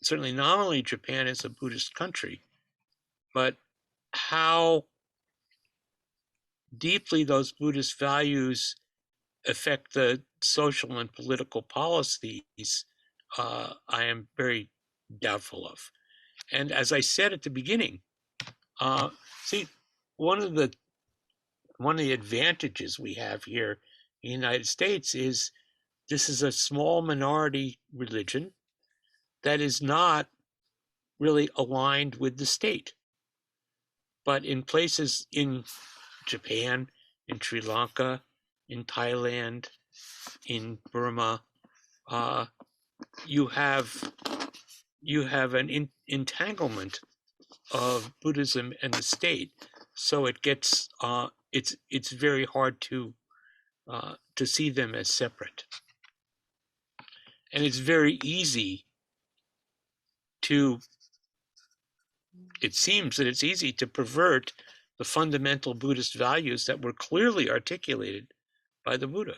certainly nominally, Japan is a Buddhist country, but how deeply those Buddhist values affect the social and political policies, I am very doubtful of. And as I said at the beginning, see, one of the advantages we have here in the United States is this is a small minority religion that is not really aligned with the state. But in places in Japan, in Sri Lanka, in Thailand, in Burma, you have an entanglement of Buddhism and the state, so it gets it's very hard to see them as separate, and it's very easy to. It seems that it's easy to pervert the fundamental Buddhist values that were clearly articulated by the Buddha.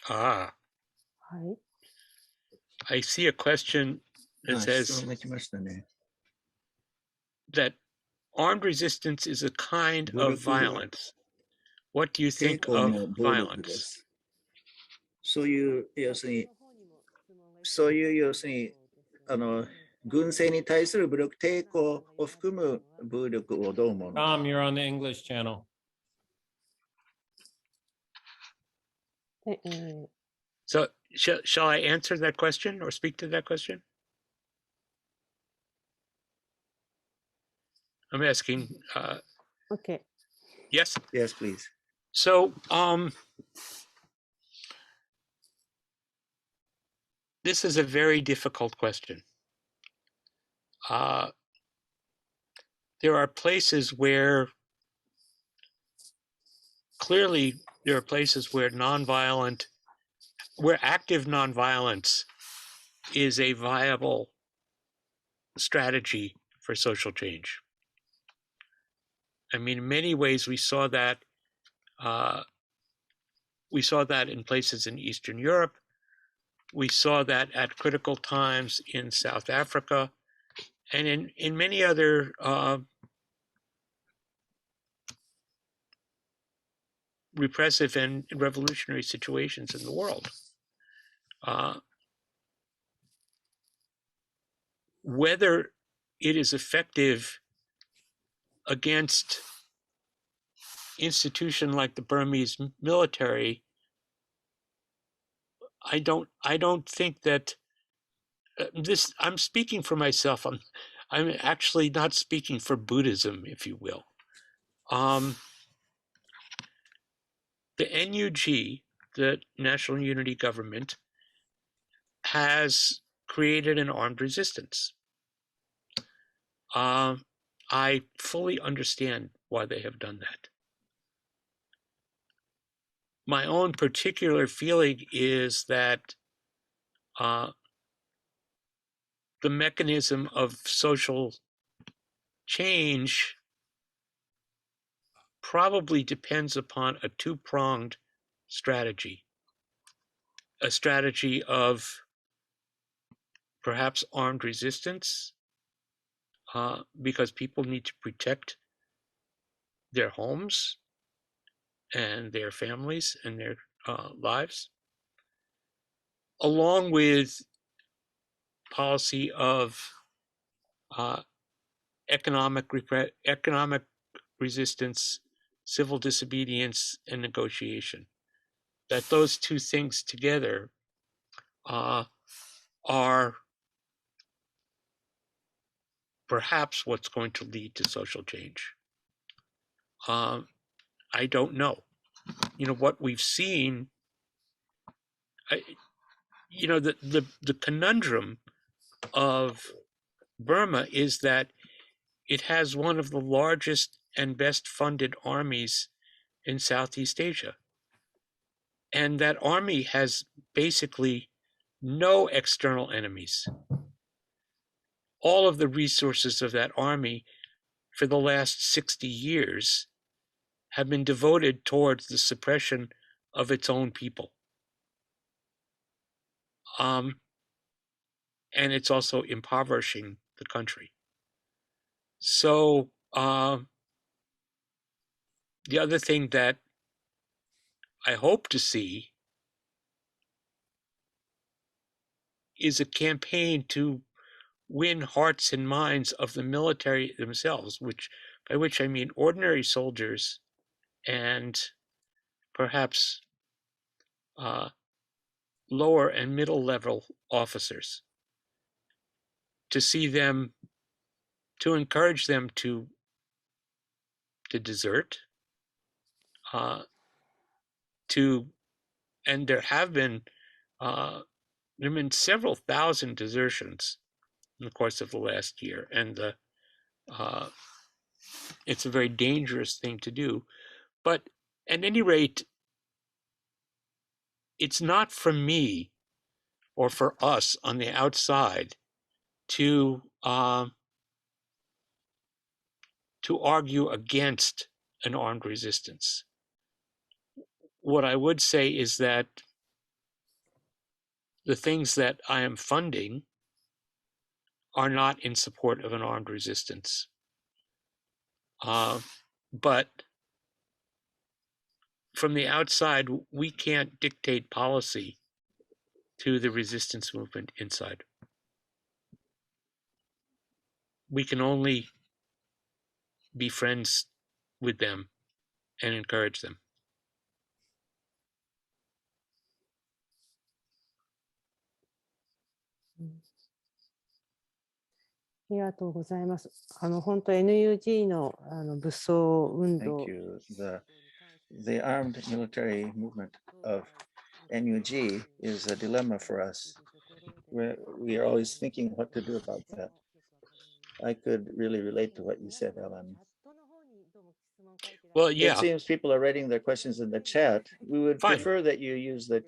Ah, I see a question that says that armed resistance is a kind of violence. What do you think of violence? そういう要するに軍政に対する武力抵抗を含む武力をどう思うのか。Tom, you're on the English channel. So shall I answer that question or speak to that question? I'm asking. Okay. Yes. Yes, please. So this is a very difficult question. There are places where clearly there are places where active nonviolence is a viable strategy for social change. I mean, in many ways, we saw that in places in Eastern Europe. We saw that at critical times in South Africa, and in many other repressive and revolutionary situations in the world. Whether it is effective against institution like the Burmese military, I don't think that this. I'm speaking for myself. I'm actually not speaking for Buddhism, if you will. The NUG, the National Unity Government, has created an armed resistance. I fully understand why they have done that. My own particular feeling is that the mechanism of social change probably depends upon a two-pronged strategy. A strategy of perhaps armed resistance, because people need to protect their homes and their families and their lives, along with policy of economic resistance, civil disobedience, and negotiation. That those two things together are perhaps what's going to lead to social change. I don't know. What we've seen, the conundrum of Burma is that it has one of the largest and best funded armies in Southeast Asia. And that army has basically no external enemies. All of the resources of that army for the last 60 years have been devoted towards the suppression of its own people. And it's also impoverishing the country. So the other thing that I hope to see is a campaign to win hearts and minds of the military themselves, by which I mean ordinary soldiers and perhaps lower and middle level officers, to encourage them to desert, and there have been several thousand desertions in the course of the last year, and it's a very dangerous thing to do. But at any rate, it's not for me or for us on the outside to argue against an armed resistance. What I would say is that the things that I am funding are not in support of an armed resistance. But from the outside, we can't dictate policy to the resistance movement inside. We can only be friends with them and encourage them. ありがとうございます。本当 NUG の武装運 Thank 動 you. The armed military movement of NUG is a dilemma for us. We are always thinking what to do about that. I could really relate to what you said, Alan. Well, yeah. It seems people are writing their questions in the chat. We would Fine. prefer that you use the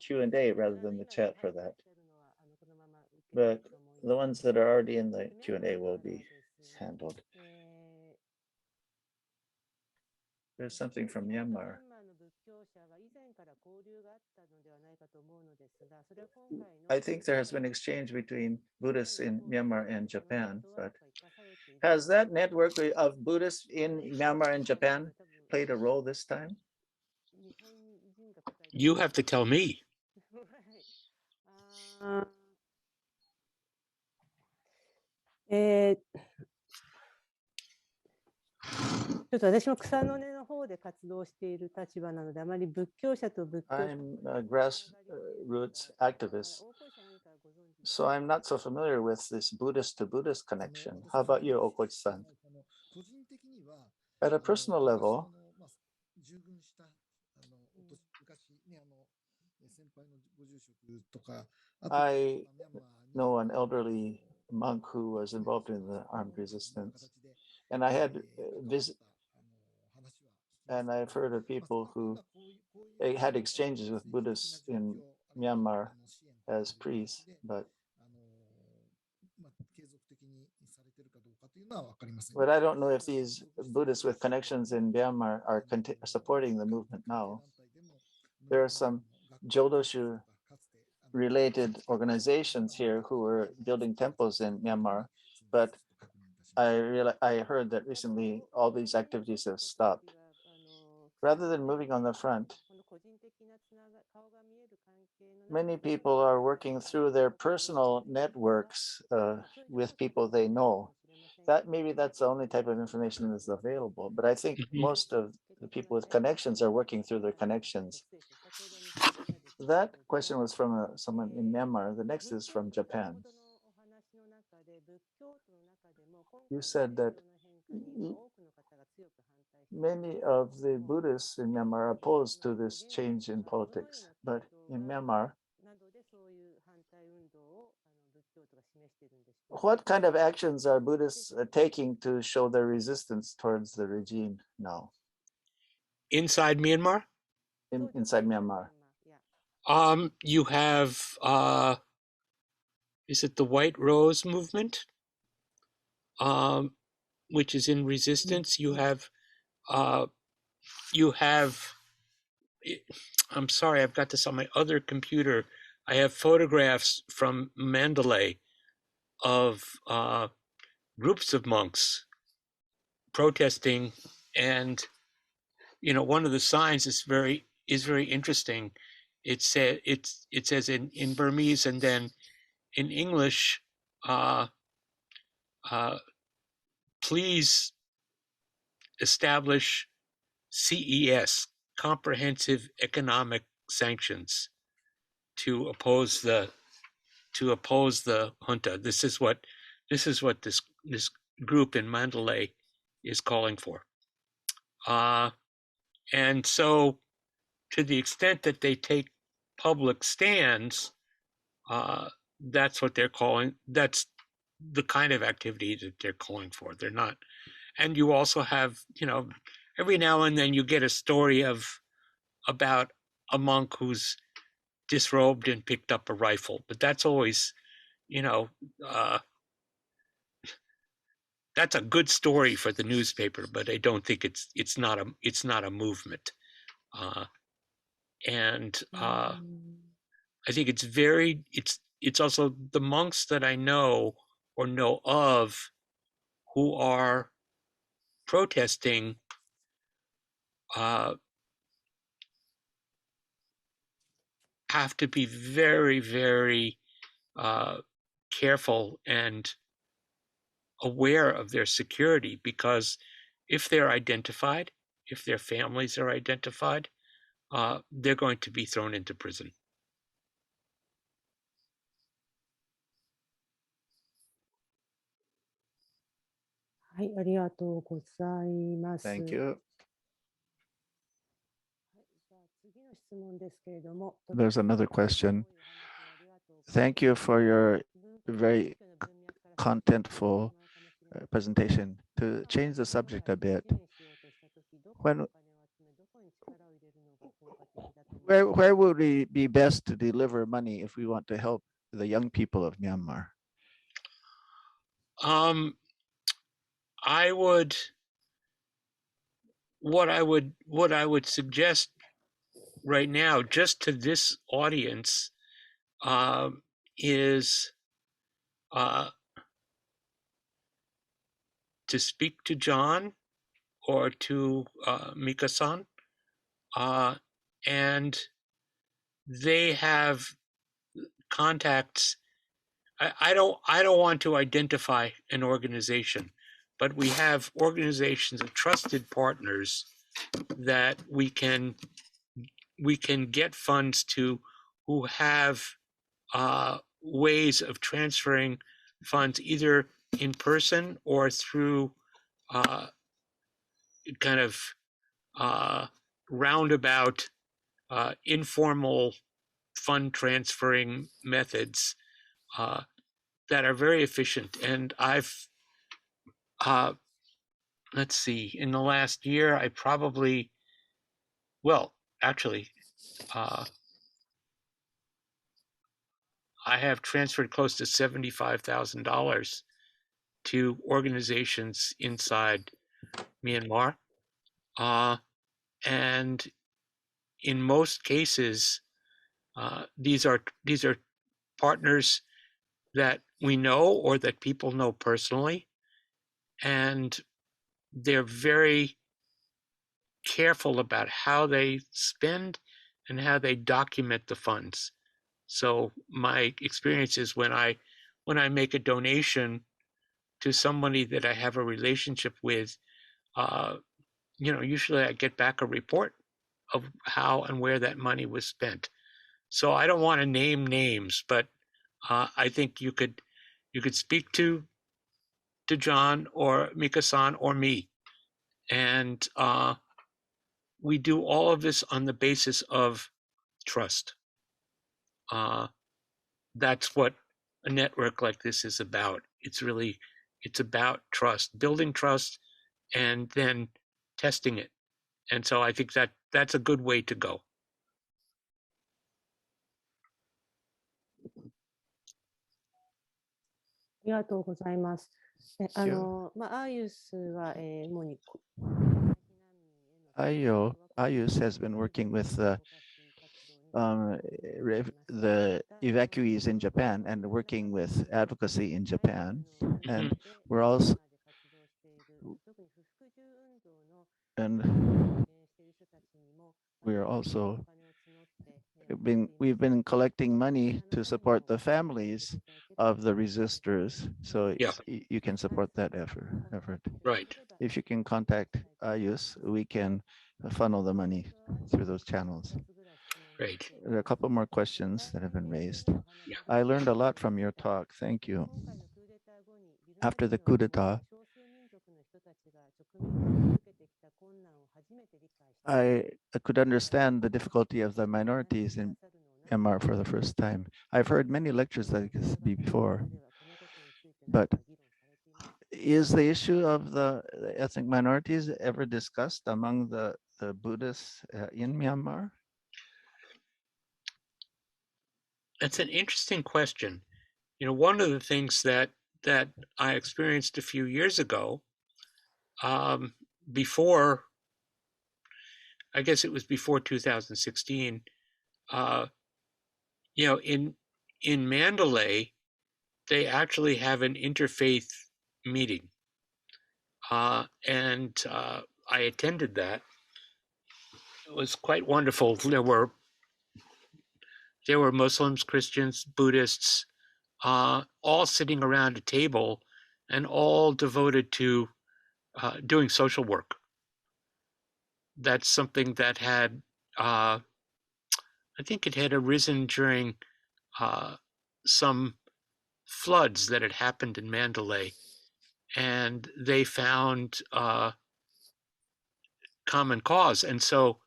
Q&A rather than the chat for that. But the ones that are already in the Q&A will be handled. There's something from Myanmar. I think there has been exchange between Buddhists in Myanmar and Japan, but has that network of Buddhists in Myanmar and Japan played a role this time? You have to tell me. ちょっと私も草の根の方で活動している立場なので、あまり仏教者と仏教者 I'm a grassroots activist, so I'm not so familiar with this Buddhist to Buddhist connection. How about you, Okochi-san? At a personal level, I know an elderly monk who was involved in the armed resistance, and I had and I've heard of people who had exchanges with Buddhists in Myanmar as priests, but I don't know if these Buddhists with connections in Myanmar are supporting the movement now. There are some Jodoshu related organizations here who are building temples in Myanmar, but I heard that recently all these activities have stopped. Rather than moving on the front, many people are working through their personal networks with people they know. Maybe that's the only type of information that's available, but I think most of the people with connections are working through their connections. That question was from someone in Myanmar. The next is from Japan. you said that many of the Buddhists in Myanmar are opposed to this change in politics, but in Myanmar, what kind of actions are Buddhists taking to show their resistance towards the regime now Inside Myanmar, inside Myanmar? you have, is it the White Rose movement, which is in resistance? You have, I'm sorry, I've got this on my other computer. I have photographs from Mandalay of groups of monks protesting, and one of the signs is very interesting. It says in Burmese and then in English, please establish CES, comprehensive economic sanctions, to oppose the junta. This is what this group in Mandalay is calling for. And so, to the extent that they take public stands, that's what they're calling. That's the kind of activity that they're calling for. They're not. And you also have, every now and then you get a story about a monk who's disrobed and picked up a rifle, but that's always, that's a good story for the newspaper, but I don't think it's not a movement. And I think it's also the monks that I know or know of who are protesting have to be very, very careful and aware of their security, because if they're identified, if their families are identified, they're going to be thrown into prison. Thank you. There's another question. Thank you for your very contentful presentation. To change the subject a bit, where would it be best to deliver money if we want to help the young people of Myanmar? What I would suggest right now, just to this audience, is to speak to John or to Mika-san, and they have contacts. I don't want to identify an organization, but we have organizations of trusted partners that we can get funds to, who have ways of transferring funds either in person or through kind of roundabout informal fund transferring methods that are very efficient. And I've, let's see, in the last year, I probably, well, actually, I have transferred close to $75,000 to organizations inside Myanmar. And in most cases, these are partners that we know or that people know personally, and they're very careful about how they spend and how they document the funds. So my experience is when I make a donation to somebody that I have a relationship with, usually I get back a report of how and where that money was spent. So I don't want to name names, but I think you could speak to to John or Mika-san or me. And we do all of this on the basis of trust. That's what a network like this is about. It's about trust, building trust, and then testing it. And so I think that's a good way to go. ありがとうございます。アーユスは、主に IUS has been working with the evacuees in Japan and working with advocacy in Japan. And we're also we've been collecting money to support the families of the resistors. So Yeah. you can support that effort. Right. If you can contact IUS, we can funnel the money through those channels. Great. There are a couple more questions that have been raised. Yeah. I learned a lot from your talk. Thank you. After the coup d'etat, I could understand the difficulty of the minorities in Myanmar for the first time. I've heard many lectures like this before, but is the issue of the ethnic minorities ever discussed among the Buddhists in Myanmar? That's an interesting question. You know, one of the things that I experienced a few years ago, before, I guess it was before 2016, you know, in Mandalay, they actually have an interfaith meeting. And I attended that. It was quite wonderful. There were Muslims, Christians, Buddhists, all sitting around a table and all devoted to doing social work. That's something that had, I think it had arisen during some floods that had happened in Mandalay. And they found common cause. And so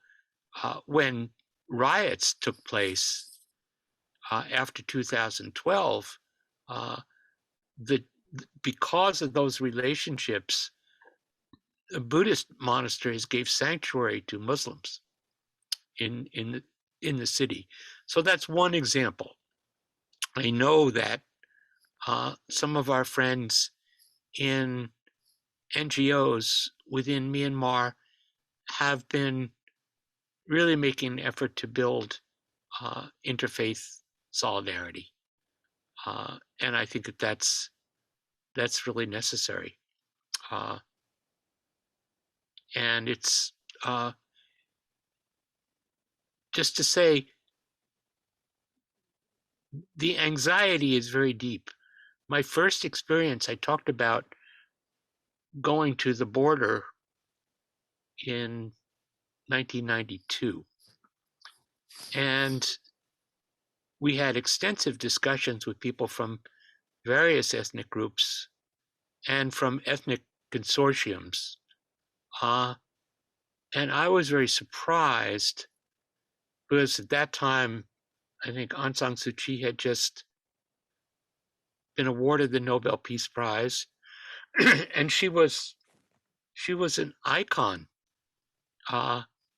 when riots took place after 2012, because of those relationships, the Buddhist monasteries gave sanctuary to Muslims in the city. So that's one example. I know that some of our friends in NGOs within Myanmar have been really making an effort to build interfaith solidarity. And I think that's really necessary. And it's just to say, the anxiety is very deep. My first experience, I talked about going to the border in 1992. And we had extensive discussions with people from various ethnic groups and from ethnic consortiums. And I was very surprised because at that time, I think Aung San Suu Kyi had just been awarded the Nobel Peace Prize. And she was an icon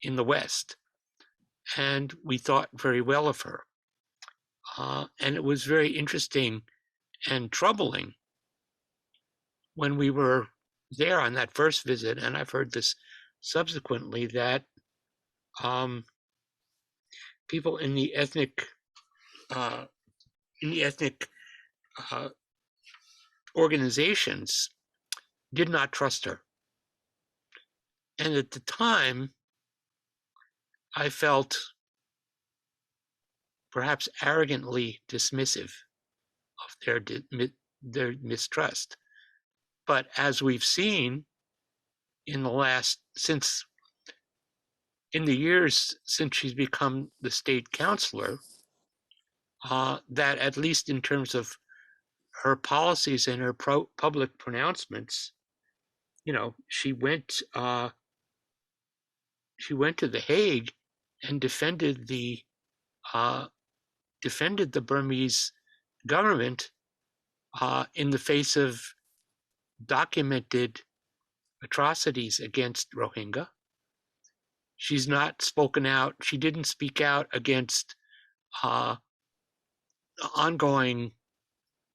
in the West. And we thought very well of her. And it was very interesting and troubling when we were there on that first visit, and I've heard this subsequently, that people in the ethnic organizations did not trust her. And at the time, I felt perhaps arrogantly dismissive of their mistrust. But as we've seen in the years since she's become the state counselor, that at least in terms of her policies and her public pronouncements, you know, she went to The Hague and defended the Burmese government in the face of documented atrocities against Rohingya. She's not spoken out. She didn't speak out against ongoing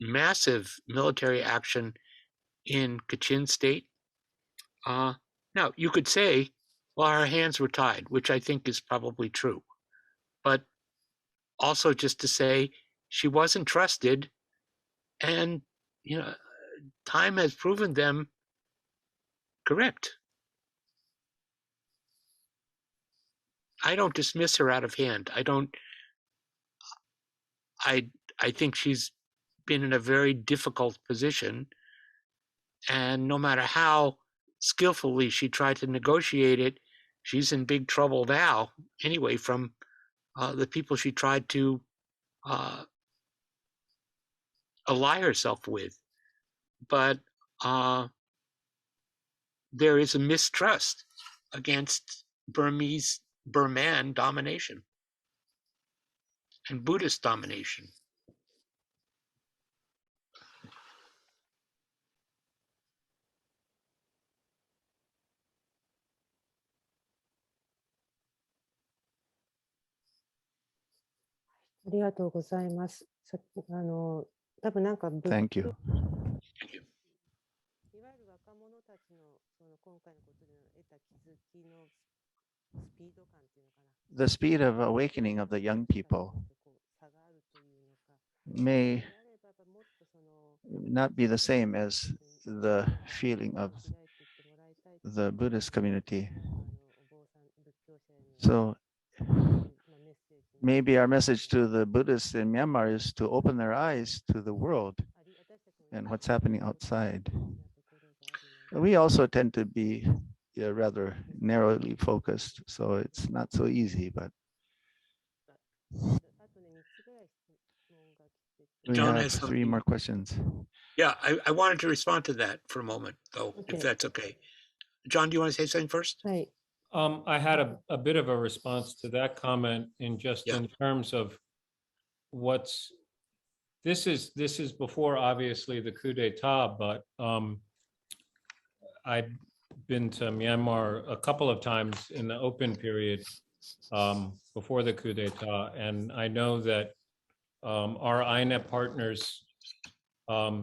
massive military action in Kachin state. Now, you could say, well, her hands were tied, which I think is probably true. But also just to say she wasn't trusted, and, you know, time has proven them correct. I don't dismiss her out of hand. I think she's been in a very difficult position, and no matter how skillfully she tried to negotiate it, she's in big trouble now anyway from the people she tried to ally herself with. But there is a mistrust against Burman domination and Buddhist domination.ありがとうございます。多分なんか Thank you. いわゆる若者たちのその今回のことで得た気づきのスピード感っていうのかな。 The speed of awakening of the young people 差があるというのか。 may であればもっとその not be the same as the feeling of the Buddhist community. お坊さん仏教者への So メッセージ maybe our message to the Buddhists in Myanmar is to open their eyes to the world and what's happening outside. We also tend to be rather narrowly focused, so it's not so easy, but we John have has 3 something. more questions. Yeah, I wanted to respond to that for a moment, though, Okay. if that's okay. John, do you want to say something first? はい。 I had a bit of a response to that comment in just Yeah. in terms of this is before obviously the coup d'etat, but I've been to Myanmar a couple of times in the open period before the coup d'etat, and I know that our INEP partners,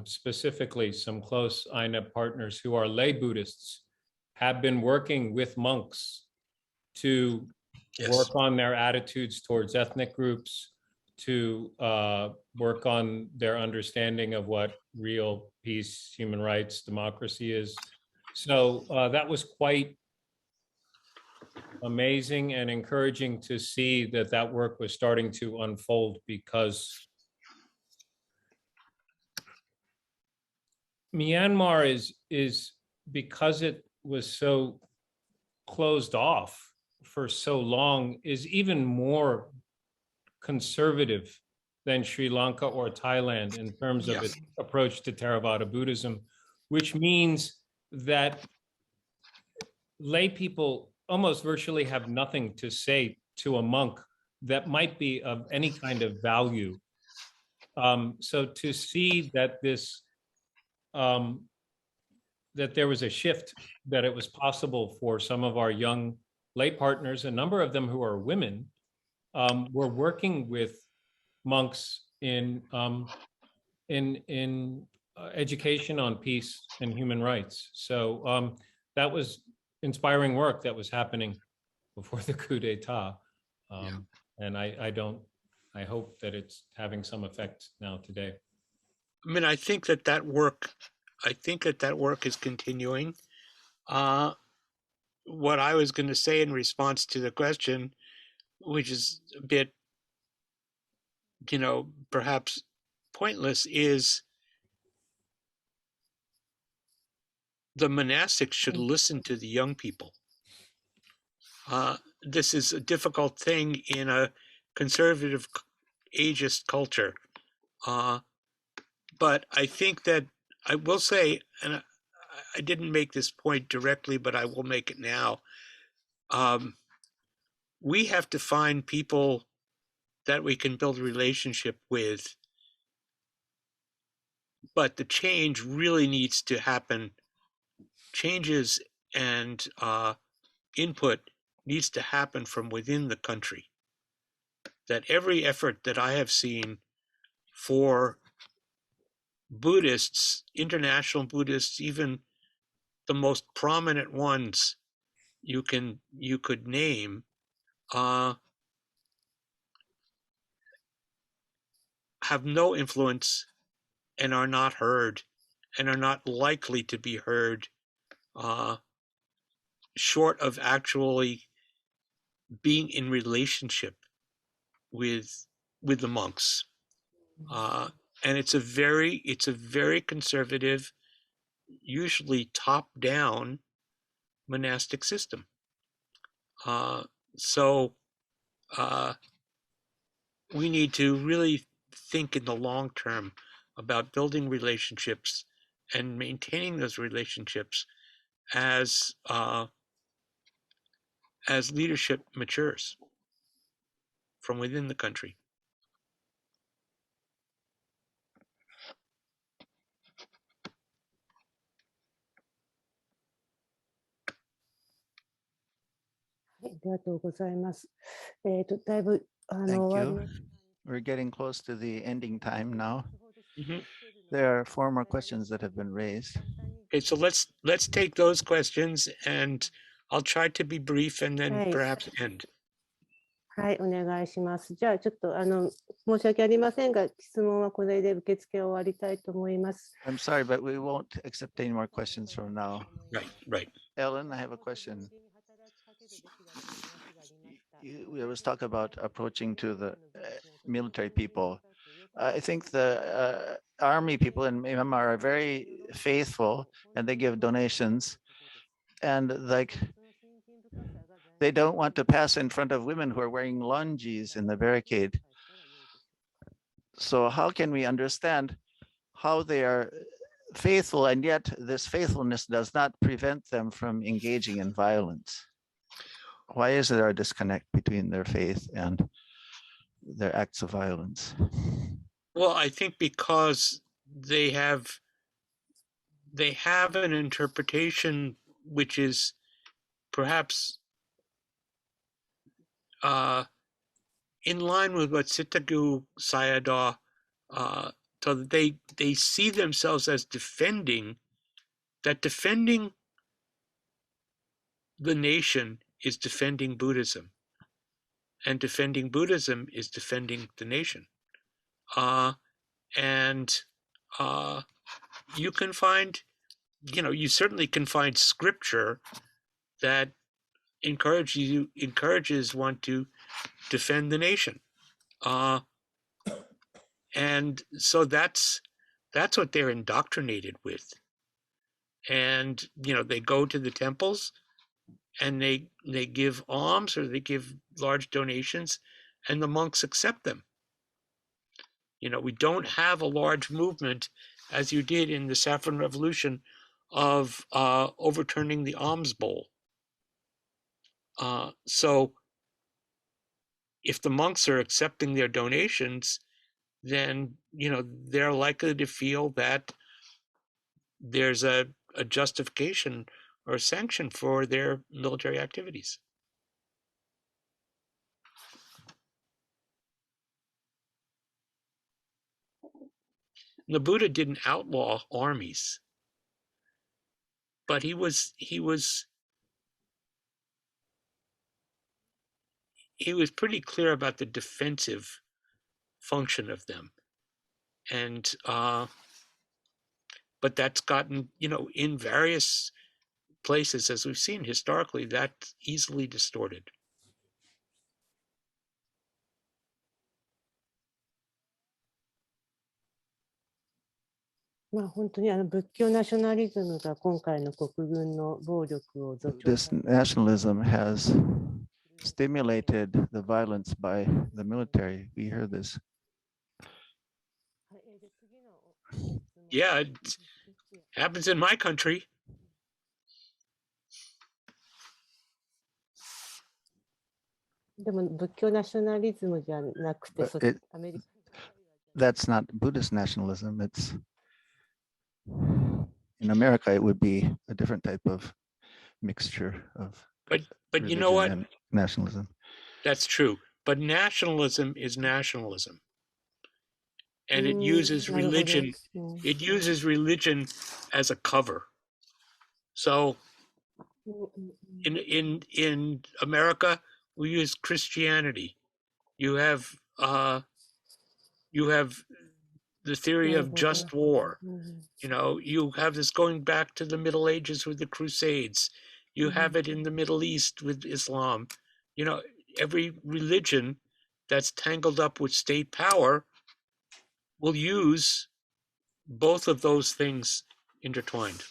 specifically some close INEP partners who are lay Buddhists, have been working with monks to work on their attitudes towards ethnic groups, to work on their understanding of what real peace, human rights, democracy is. So that was quite amazing and encouraging to see that that work was starting to unfold, because Myanmar is because it was so closed off for so long, is even more conservative than Sri Lanka or Thailand in terms of its approach to Theravada Buddhism, which means that lay people almost virtually have nothing to say to a monk that might be of any kind of value. So to see that that there was a shift, that it was possible for some of our young lay partners, a number of them who are women, were working with monks in education on peace and human rights. So that was inspiring work that was happening before the coup d'etat. And I hope that it's having some effect now today. I mean, I think that work is continuing. What I was going to say in response to the question, which is a bit, perhaps pointless, is the monastics should listen to the young people. This is a difficult thing in a conservative, ageist culture. but I think that I will say, and I didn't make this point directly, but I will make it now. We have to find people that we can build a relationship with, but the change really needs to happen. Changes and input needs to happen from within the country. That every effort that I have seen for Buddhists, international Buddhists, even the most prominent ones you could name, have no influence and are not heard and are not likely to be heard, short of actually being in relationship with the monks. And it's a very conservative, usually top-down monastic system. So we need to really think in the long term about building relationships and maintaining those relationships as leadership matures from within the country. Thank you. We're getting close to the ending time now. Mhm. There are 4 more questions that have been raised. Okay, so let's take those questions, and I'll try to be brief and then Right. perhaps end. はい、お願いします。じゃあ、ちょっと申し訳ありませんが、質問はこれで受付を終わりたいと思います。I'm sorry, but we won't accept any more questions from now. Right. Ellen, I have a question. There was talk about approaching to the military people. I think the army people in Myanmar are very faithful and they give donations, and like they don't want to pass in front of women who are wearing longis in the barricade. So how can we understand how they are faithful, and yet this faithfulness does not prevent them from engaging in violence? Why is there a disconnect between their faith and their acts of violence? Well, I think because they have an interpretation which is perhaps in line with what Sitagu Sayadaw, so that they see themselves as defending the nation is defending Buddhism, and defending Buddhism is defending the nation. And you can find, you certainly can find scripture that encourages one to defend the nation. And so that's what they're indoctrinated with. And, they go to the temples and they give alms or they give large donations, and the monks accept them. We don't have a large movement, as you did in the Saffron Revolution, of overturning the alms bowl. So if the monks are accepting their donations, then they're likely to feel that there's a justification or a sanction for their military activities. The Buddha didn't outlaw armies, but he was pretty clear about the defensive function of them. And but that's gotten, in various places, as we've seen historically, that's easily distorted. Buddhist nationalism has stimulated the violence by the military. We hear this. Yeah, it happens in my country. でも仏教ナショナリズムじゃなくて、 But アメリカ that's not Buddhist nationalism. It's in America, it would be a different type of mixture of But you know what? religion and nationalism. That's true. But nationalism is nationalism. And it uses なるほど。 religion, うん it uses religion as a cover. So うんうん in America, we use Christianity. You have the theory of just war. うん You know, you have this going back to the Middle Ages with the Crusades. You have it in the Middle East with Islam. You know, every religion that's tangled up with state power will use both of those things intertwined.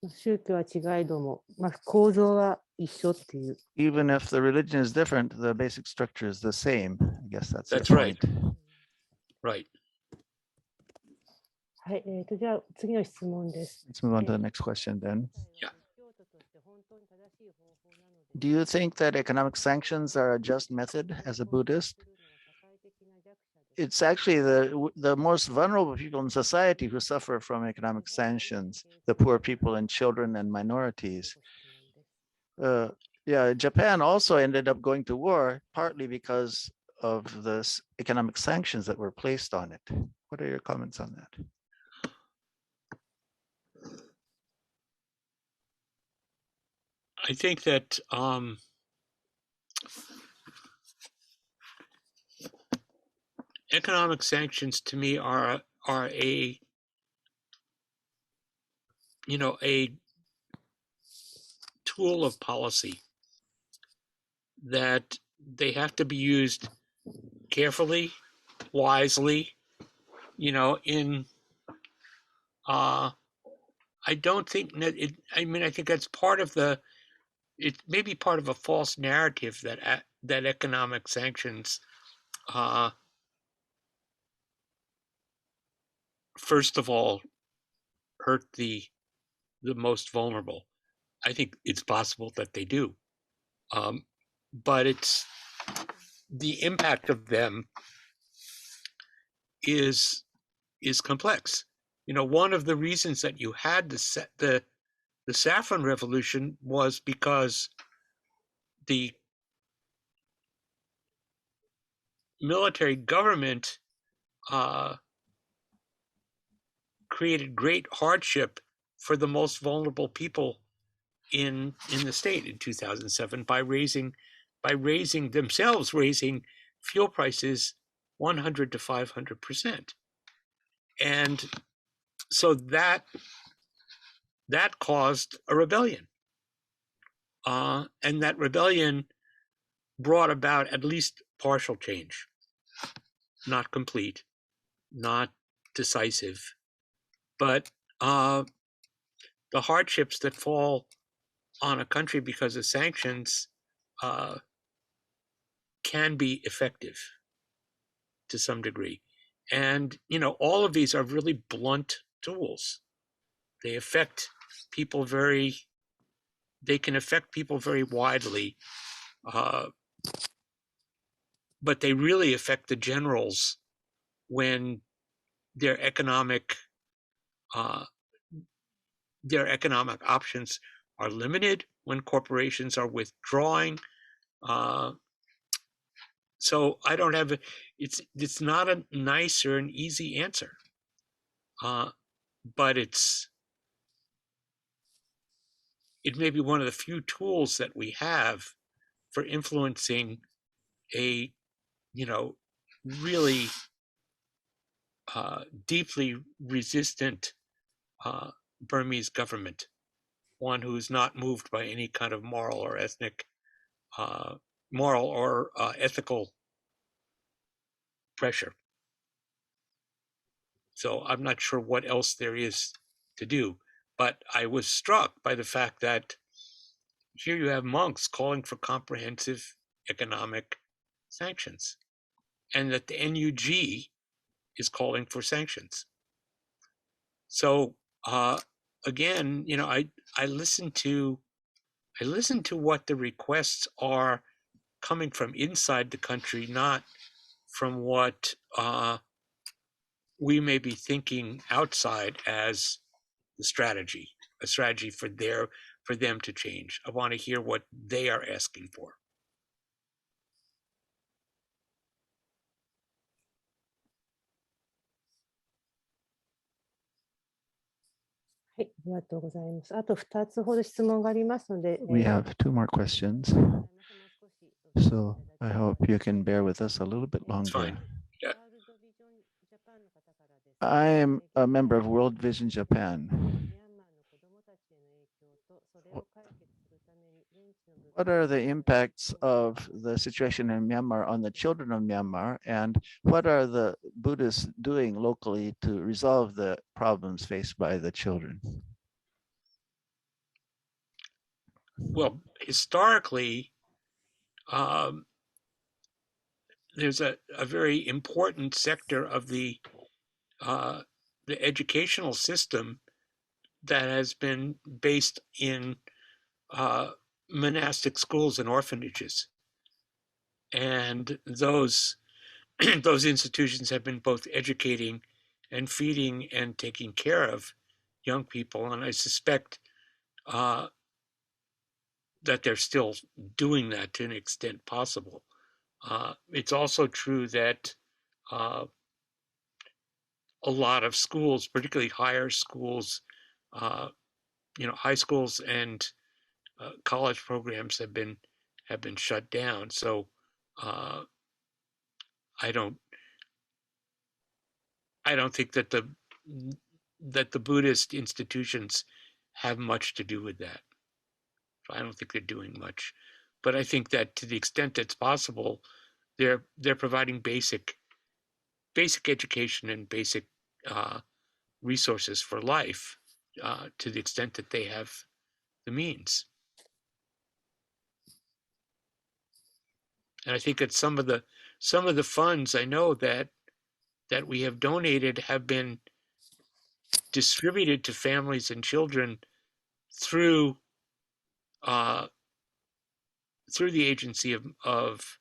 宗教は違いども、まあ、構造は一緒っていう。 Even if the religion is different, the basic structure is the same. I guess that's the That's right. point. Right. はい、じゃあ次の質問です。 Let's move on to the next question then. Yeah. Do you think that economic sanctions are a just method as a Buddhist? It's actually the most vulnerable people in society who suffer from economic sanctions, the poor people and children and minorities. Yeah, Japan also ended up going to war partly because of the economic sanctions that were placed on it. What are your comments on that? I think that economic sanctions to me are a a tool of policy that they have to be used carefully, wisely, in I don't think that I think that's part of it may be part of a false narrative that economic sanctions first of all hurt the most vulnerable. I think it's possible that they do, but it's the impact of them is complex. One of the reasons that you had the Saffron Revolution was because the military government created great hardship for the most vulnerable people in the state in 2007 by raising fuel prices 100 to 500%. And so that caused a rebellion. And that rebellion brought about at least partial change, not complete, not decisive, but the hardships that fall on a country because of sanctions can be effective to some degree. And, all of these are really blunt tools. They can affect people very widely, but they really affect the generals when their economic options are limited, when corporations are withdrawing. So I don't have it's not a nice or an easy answer, but it may be one of the few tools that we have for influencing a really deeply resistant Burmese government, one who's not moved by any kind of moral or ethical pressure. So I'm not sure what else there is to do, but I was struck by the fact that, Here you have monks calling for comprehensive economic sanctions, and that the NUG is calling for sanctions. So again, I listen to what the requests are coming from inside the country, not from what we may be thinking outside as a strategy for them to change. I want to hear what they are asking for. はい、ありがとうございます。あと2つほど質問がありますので、We have two more questions, もう少し so I hope you can bear with us a little bit It's longer. fine. Yeah. I am a member of World Vision Japan. What are the impacts of the situation in Myanmar on the children of Myanmar, and what are the Buddhists doing locally to resolve the problems faced by the children? Well, historically, there's a very important sector of the educational system that has been based in monastic schools and orphanages, and those those institutions have been both educating and feeding and taking care of young people, and I suspect that they're still doing that to an extent possible. It's also true that a lot of schools, particularly higher schools, high schools and college programs have been shut down. So I don't think that the Buddhist institutions have much to do with that. I don't think they're doing much, but I think that to the extent that's possible, they're providing basic education and basic resources for life to the extent that they have the means. And I think that some of the funds I know that we have donated have been distributed to families and children through the agency of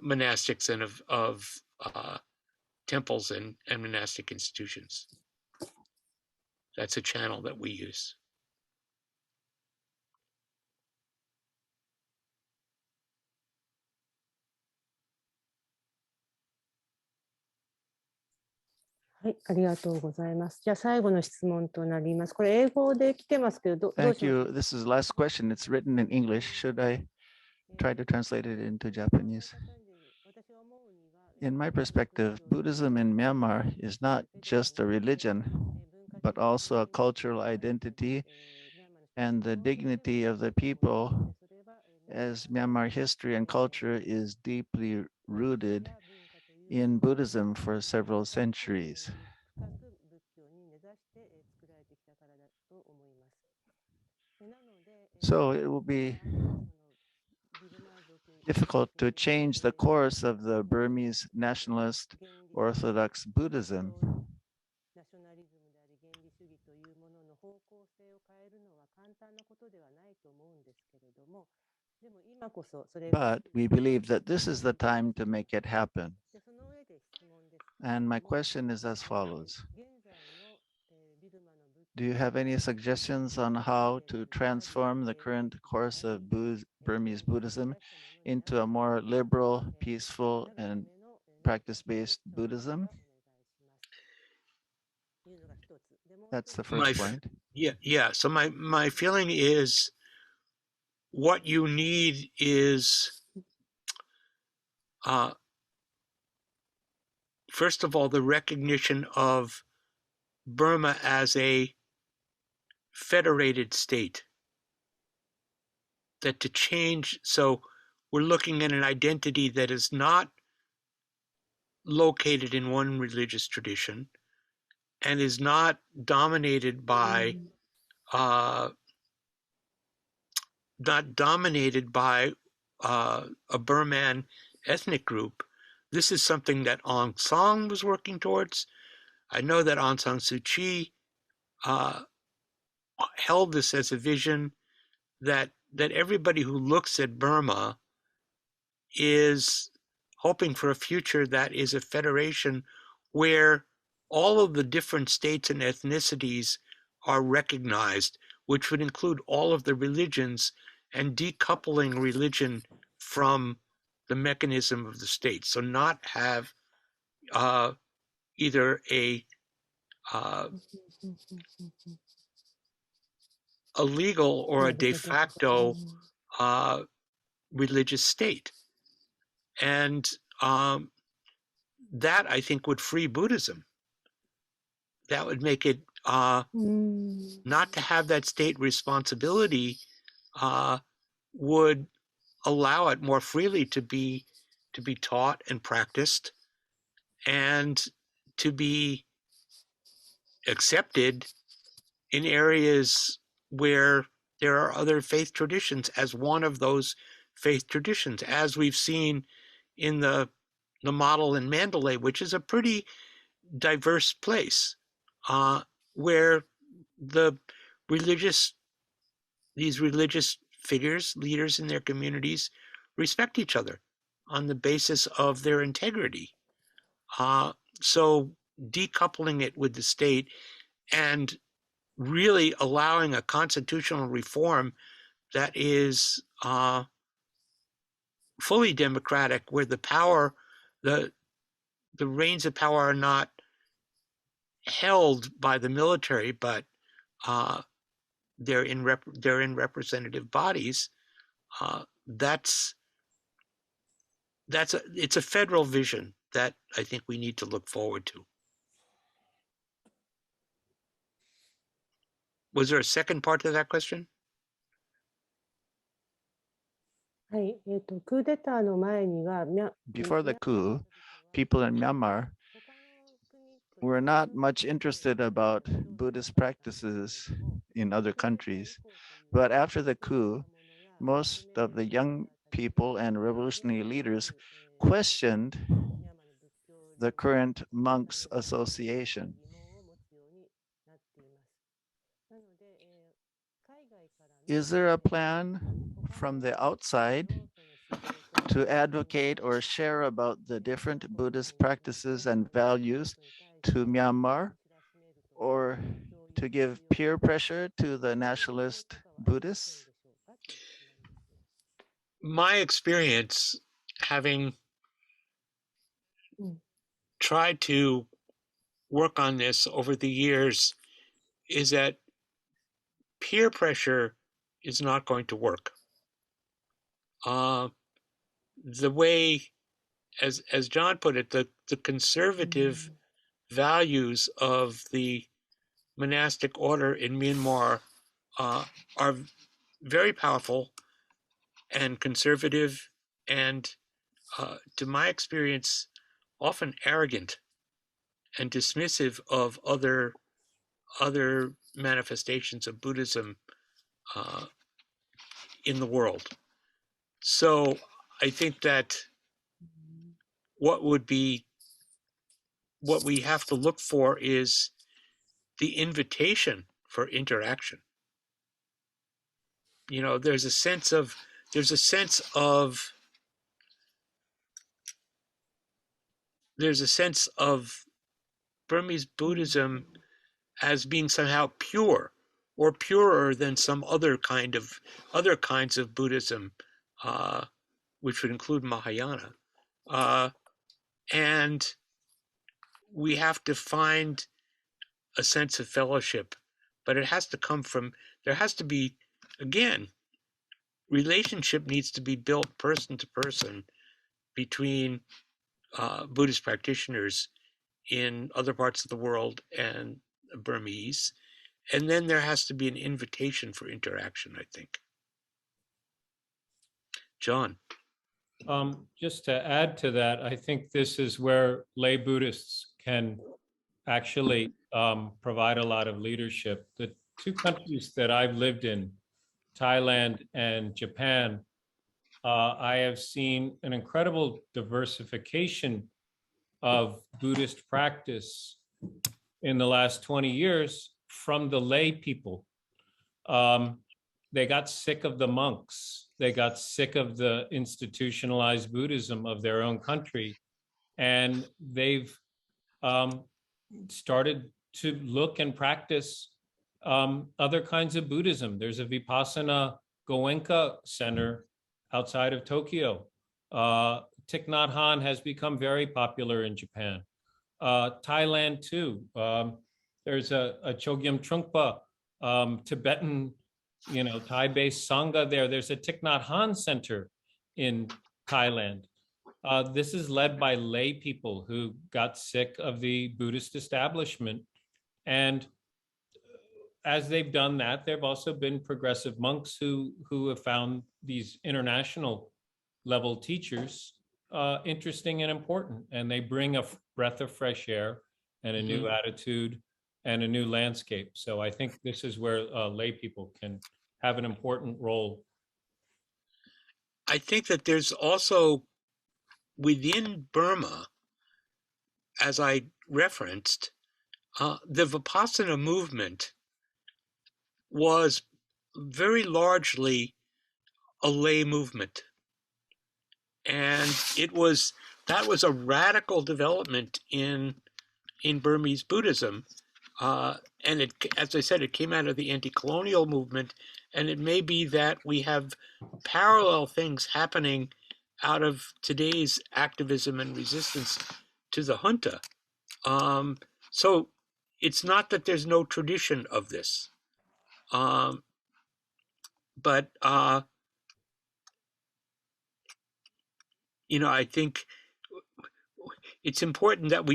monastics and of temples and monastic institutions. That's a channel that we use.はい、ありがとうございます。じゃあ最後の質問となります。これ英語で来てますけど、どう Thank します you. This is the last question. It's written in English. Should I try to translate it into Japanese? In my perspective, Buddhism in Myanmar is not just a religion, but also a cultural identity and the dignity of the people, as Myanmar history and culture is deeply rooted in Buddhism for several centuries. So it will be difficult to change the course of the Burmese nationalist Orthodox Buddhism. But we believe that this is the time to make it happen. And my question is as follows. Do you have any suggestions on how to transform the current course of Burmese Buddhism into a more liberal, peaceful, and practice-based Buddhism? That's the first point. Yeah. So my feeling is what you need is, first of all, the recognition of Burma as a federated state. That to change, so we're looking at an identity that is not located in one religious tradition and is not dominated by not dominated by a Burman ethnic group. This is something that Aung San was working towards. I know that Aung San Suu Kyi held this as a vision that everybody who looks at Burma is hoping for a future that is a federation where all of the different states and ethnicities are recognized, which would include all of the religions, and decoupling religion from the mechanism of the state. So not have either a legal or a de facto religious state. And that, I think, would free Buddhism. That would make it not to have that state responsibility would allow it more freely to be taught and practiced, and to be accepted in areas where there are other faith traditions as one of those faith traditions, as we've seen in the model in Mandalay, which is a pretty diverse place, where these religious figures, leaders in their communities, respect each other on the basis of their integrity. So decoupling it with the state and really allowing a constitutional reform that is fully democratic, where the power, the reins of power are not held by the military, but they're in representative bodies. It's a federal vision that I think we need to look forward to. Was there a second part to that question? はい、クーデターの前には、Before the coup, people in Myanmar were not much interested about Buddhist practices in other countries. But after the coup, most of the young people and revolutionary leaders questioned the current monks association. Is there a plan from the outside to advocate or share about the different Buddhist practices and values to Myanmar, or to give peer pressure to the nationalist Buddhists? My experience, having tried to work on this over the years, is that peer pressure is not going to work. The way, as John put it, the conservative values of the monastic order in Myanmar are very powerful and conservative, and to my experience, often arrogant and dismissive of other manifestations of Buddhism in the world. So I think that what we have to look for is the invitation for interaction. You know, there's a sense of Burmese Buddhism as being somehow pure, or purer than some other kinds of Buddhism, which would include Mahayana. And we have to find a sense of fellowship, but it has to come from, there has to be, again, relationship needs to be built person to person between Buddhist practitioners in other parts of the world and Burmese. And then there has to be an invitation for interaction, I think. John. Just to add to that, I think this is where lay Buddhists can actually provide a lot of leadership. The two countries that I've lived in Thailand, and Japan, I have seen an incredible diversification of Buddhist practice in the last 20 years from the lay people. They got sick of the monks. They got sick of the institutionalized Buddhism of their own country. And they've started to look and practice other kinds of Buddhism. There's a Vipassana Goenka center outside of Tokyo. Thich Nhat Hanh has become very popular in Japan. Thailand too. There's a Chogyam Trungpa Tibetan, Thai-based Sangha there. There's a Thich Nhat Hanh center in Thailand. This is led by lay people who got sick of the Buddhist establishment. And as they've done that, there have also been progressive monks who have found these international level teachers interesting and important. And they bring a breath of fresh air and a new attitude and a new landscape. So I think this is where lay people can have an important role. I think that there's also within Burma, as I referenced, the Vipassana movement was very largely a lay movement. And that was a radical development in Burmese Buddhism. And it, as I said, it came out of the anti-colonial movement. And it may be that we have parallel things happening out of today's activism and resistance to the junta. So it's not that there's no tradition of this. But I think it's important that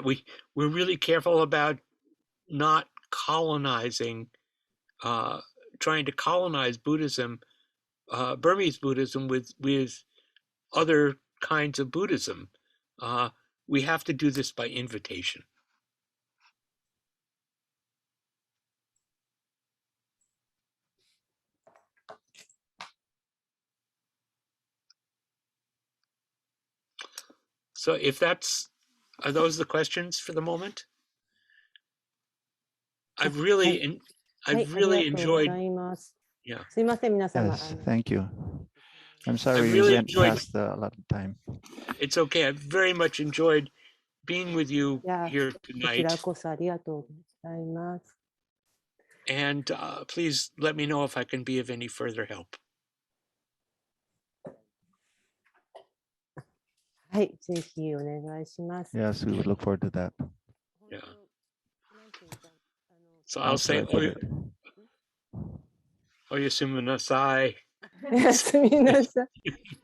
we're really careful about not colonizing, trying to colonize Buddhism, Burmese Buddhism with other kinds of Buddhism. We have to do this by invitation. So are those the questions for the moment? I've really enjoyed. Yeah. Yes, thank you. I'm sorry we really went enjoyed- past a lot of time. It's okay. I've very much enjoyed being with you here こち tonight. らこそありがとうございます。 And please let me know if I can be of any further help. はい、ぜひお願いします。 Yes, we would look forward to that. Yeah. なんていうか、So How I'll should say, I put it? Oyasumunasai. おやすみなさい。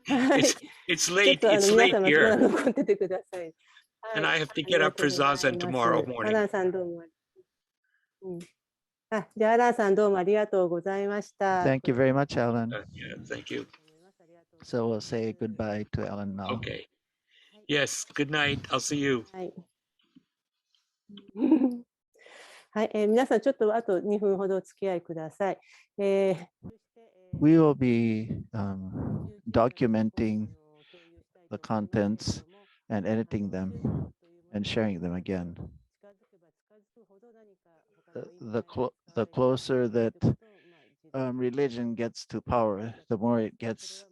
はい。 It's ちょっ late. と It's 皆 late 様、まだ here. 残っててください。はい And I have to あり get が up とう for ござい Zazen ます tomorrow ア morning. ランさんどうも。じゃあアランさんどうもありがとうございました。 Thank you very much, Alan. Yeah, thank you. So we'll say goodbye to Alan now. Okay. Yes, good night. I'll see you. はい。はい、皆さんちょっとあと2分ほどお付き合いください。We will be documenting the contents and editing them and sharing them again. The closer that religion gets to power, the more it gets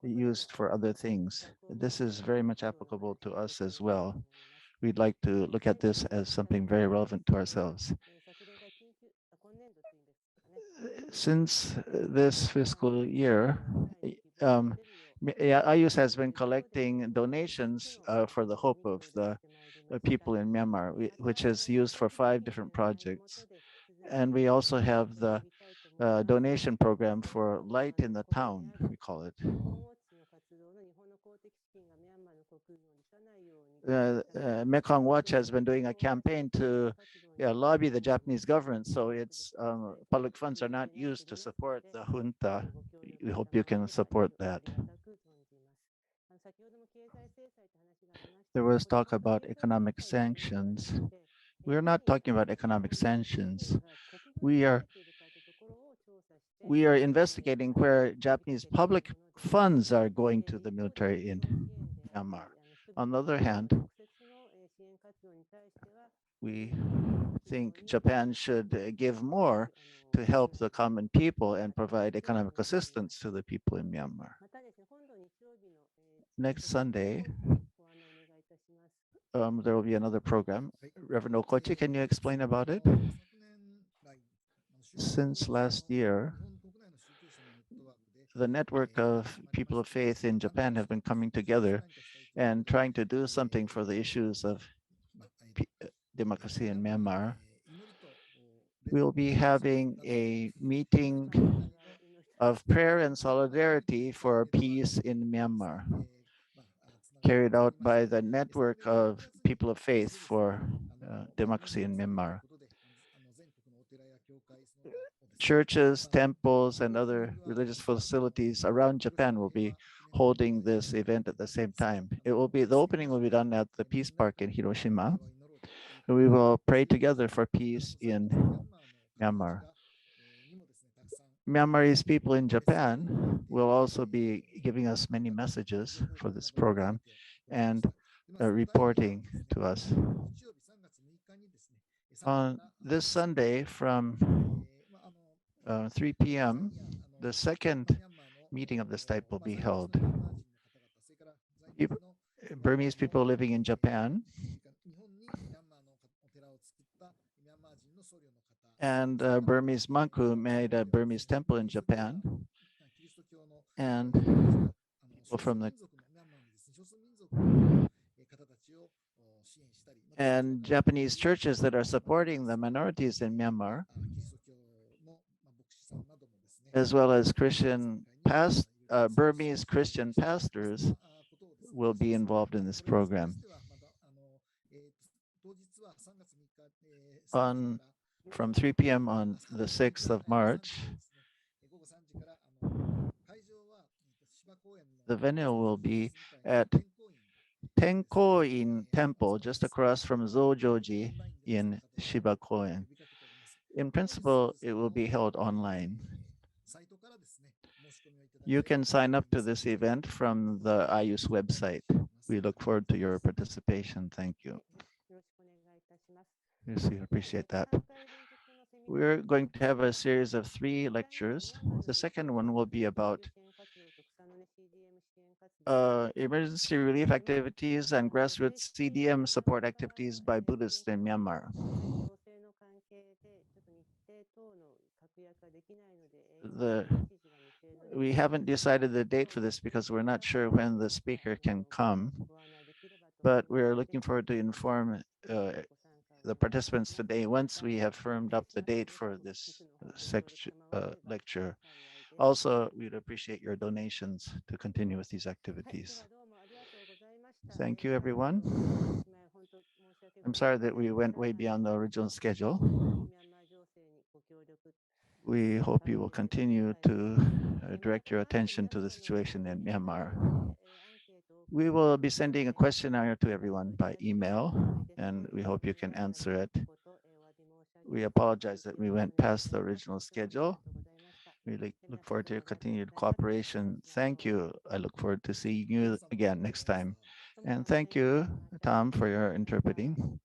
used for other things. This is very much applicable to us as well. We'd like to look at this as something very relevant to ourselves. Since this fiscal year, IUS has been collecting donations for the hope of the people in Myanmar, which is used for 5 different projects. And we also have the donation program for Light in the Town, we call it. Mekong Watch has been doing a campaign to lobby the Japanese government, so its public funds are not used to support the junta. We hope you can support that. There was talk about economic sanctions. We are not talking about economic sanctions. We are we are investigating where Japanese public funds are going to the military in Myanmar. On the other hand, we think Japan should give more to help the common people and provide economic assistance to the people in Myanmar. Next Sunday, there will be another program. Reverend Okochi, can you explain about it? Since last year, the network of people of faith in Japan have been coming together and trying to do something for the issues of democracy in Myanmar. We'll be having a meeting of prayer and solidarity for peace in Myanmar, carried out by the network of people of faith for democracy in Myanmar. Churches, temples, and other religious facilities around Japan will be holding this event at the same time. The opening will be done at the Peace Park in Hiroshima. We will pray together for peace in Myanmar. Myanmarese people in Japan will also be giving us many messages for this program and reporting to us. On this Sunday from 3 p.m., the second meeting of this type will be held. Burmese people living in Japan and a Burmese monk who made a Burmese temple in Japan, and people from the and Japanese churches that are supporting the minorities in Myanmar, as well as Burmese Christian pastors will be involved in this program. From 3 p.m. on the 6th of March, the venue will be at Tenko-in Temple, just across from Zojoji in Shibakoen. In principle, it will be held online. You can sign up to this event from the IUS website. We look forward to your participation. Thank you. Yes, we appreciate that. We're going to have a series of 3 lectures. The second one will be about emergency relief activities and grassroots CDM support activities by Buddhists in Myanmar. We haven't decided the date for this because we're not sure when the speaker can come, but we're looking forward to inform the participants today once we have firmed up the date for this lecture. Also, we'd appreciate your donations to continue with these activities. Thank you, everyone. I'm sorry that we went way beyond the original schedule. We hope you will continue to direct your attention to the situation in Myanmar. We will be sending a questionnaire to everyone by email, and we hope you can answer it. We apologize that we went past the original schedule. We look forward to your continued cooperation. Thank you. I look forward to seeing you again next time. And thank you, Tom, for your interpreting.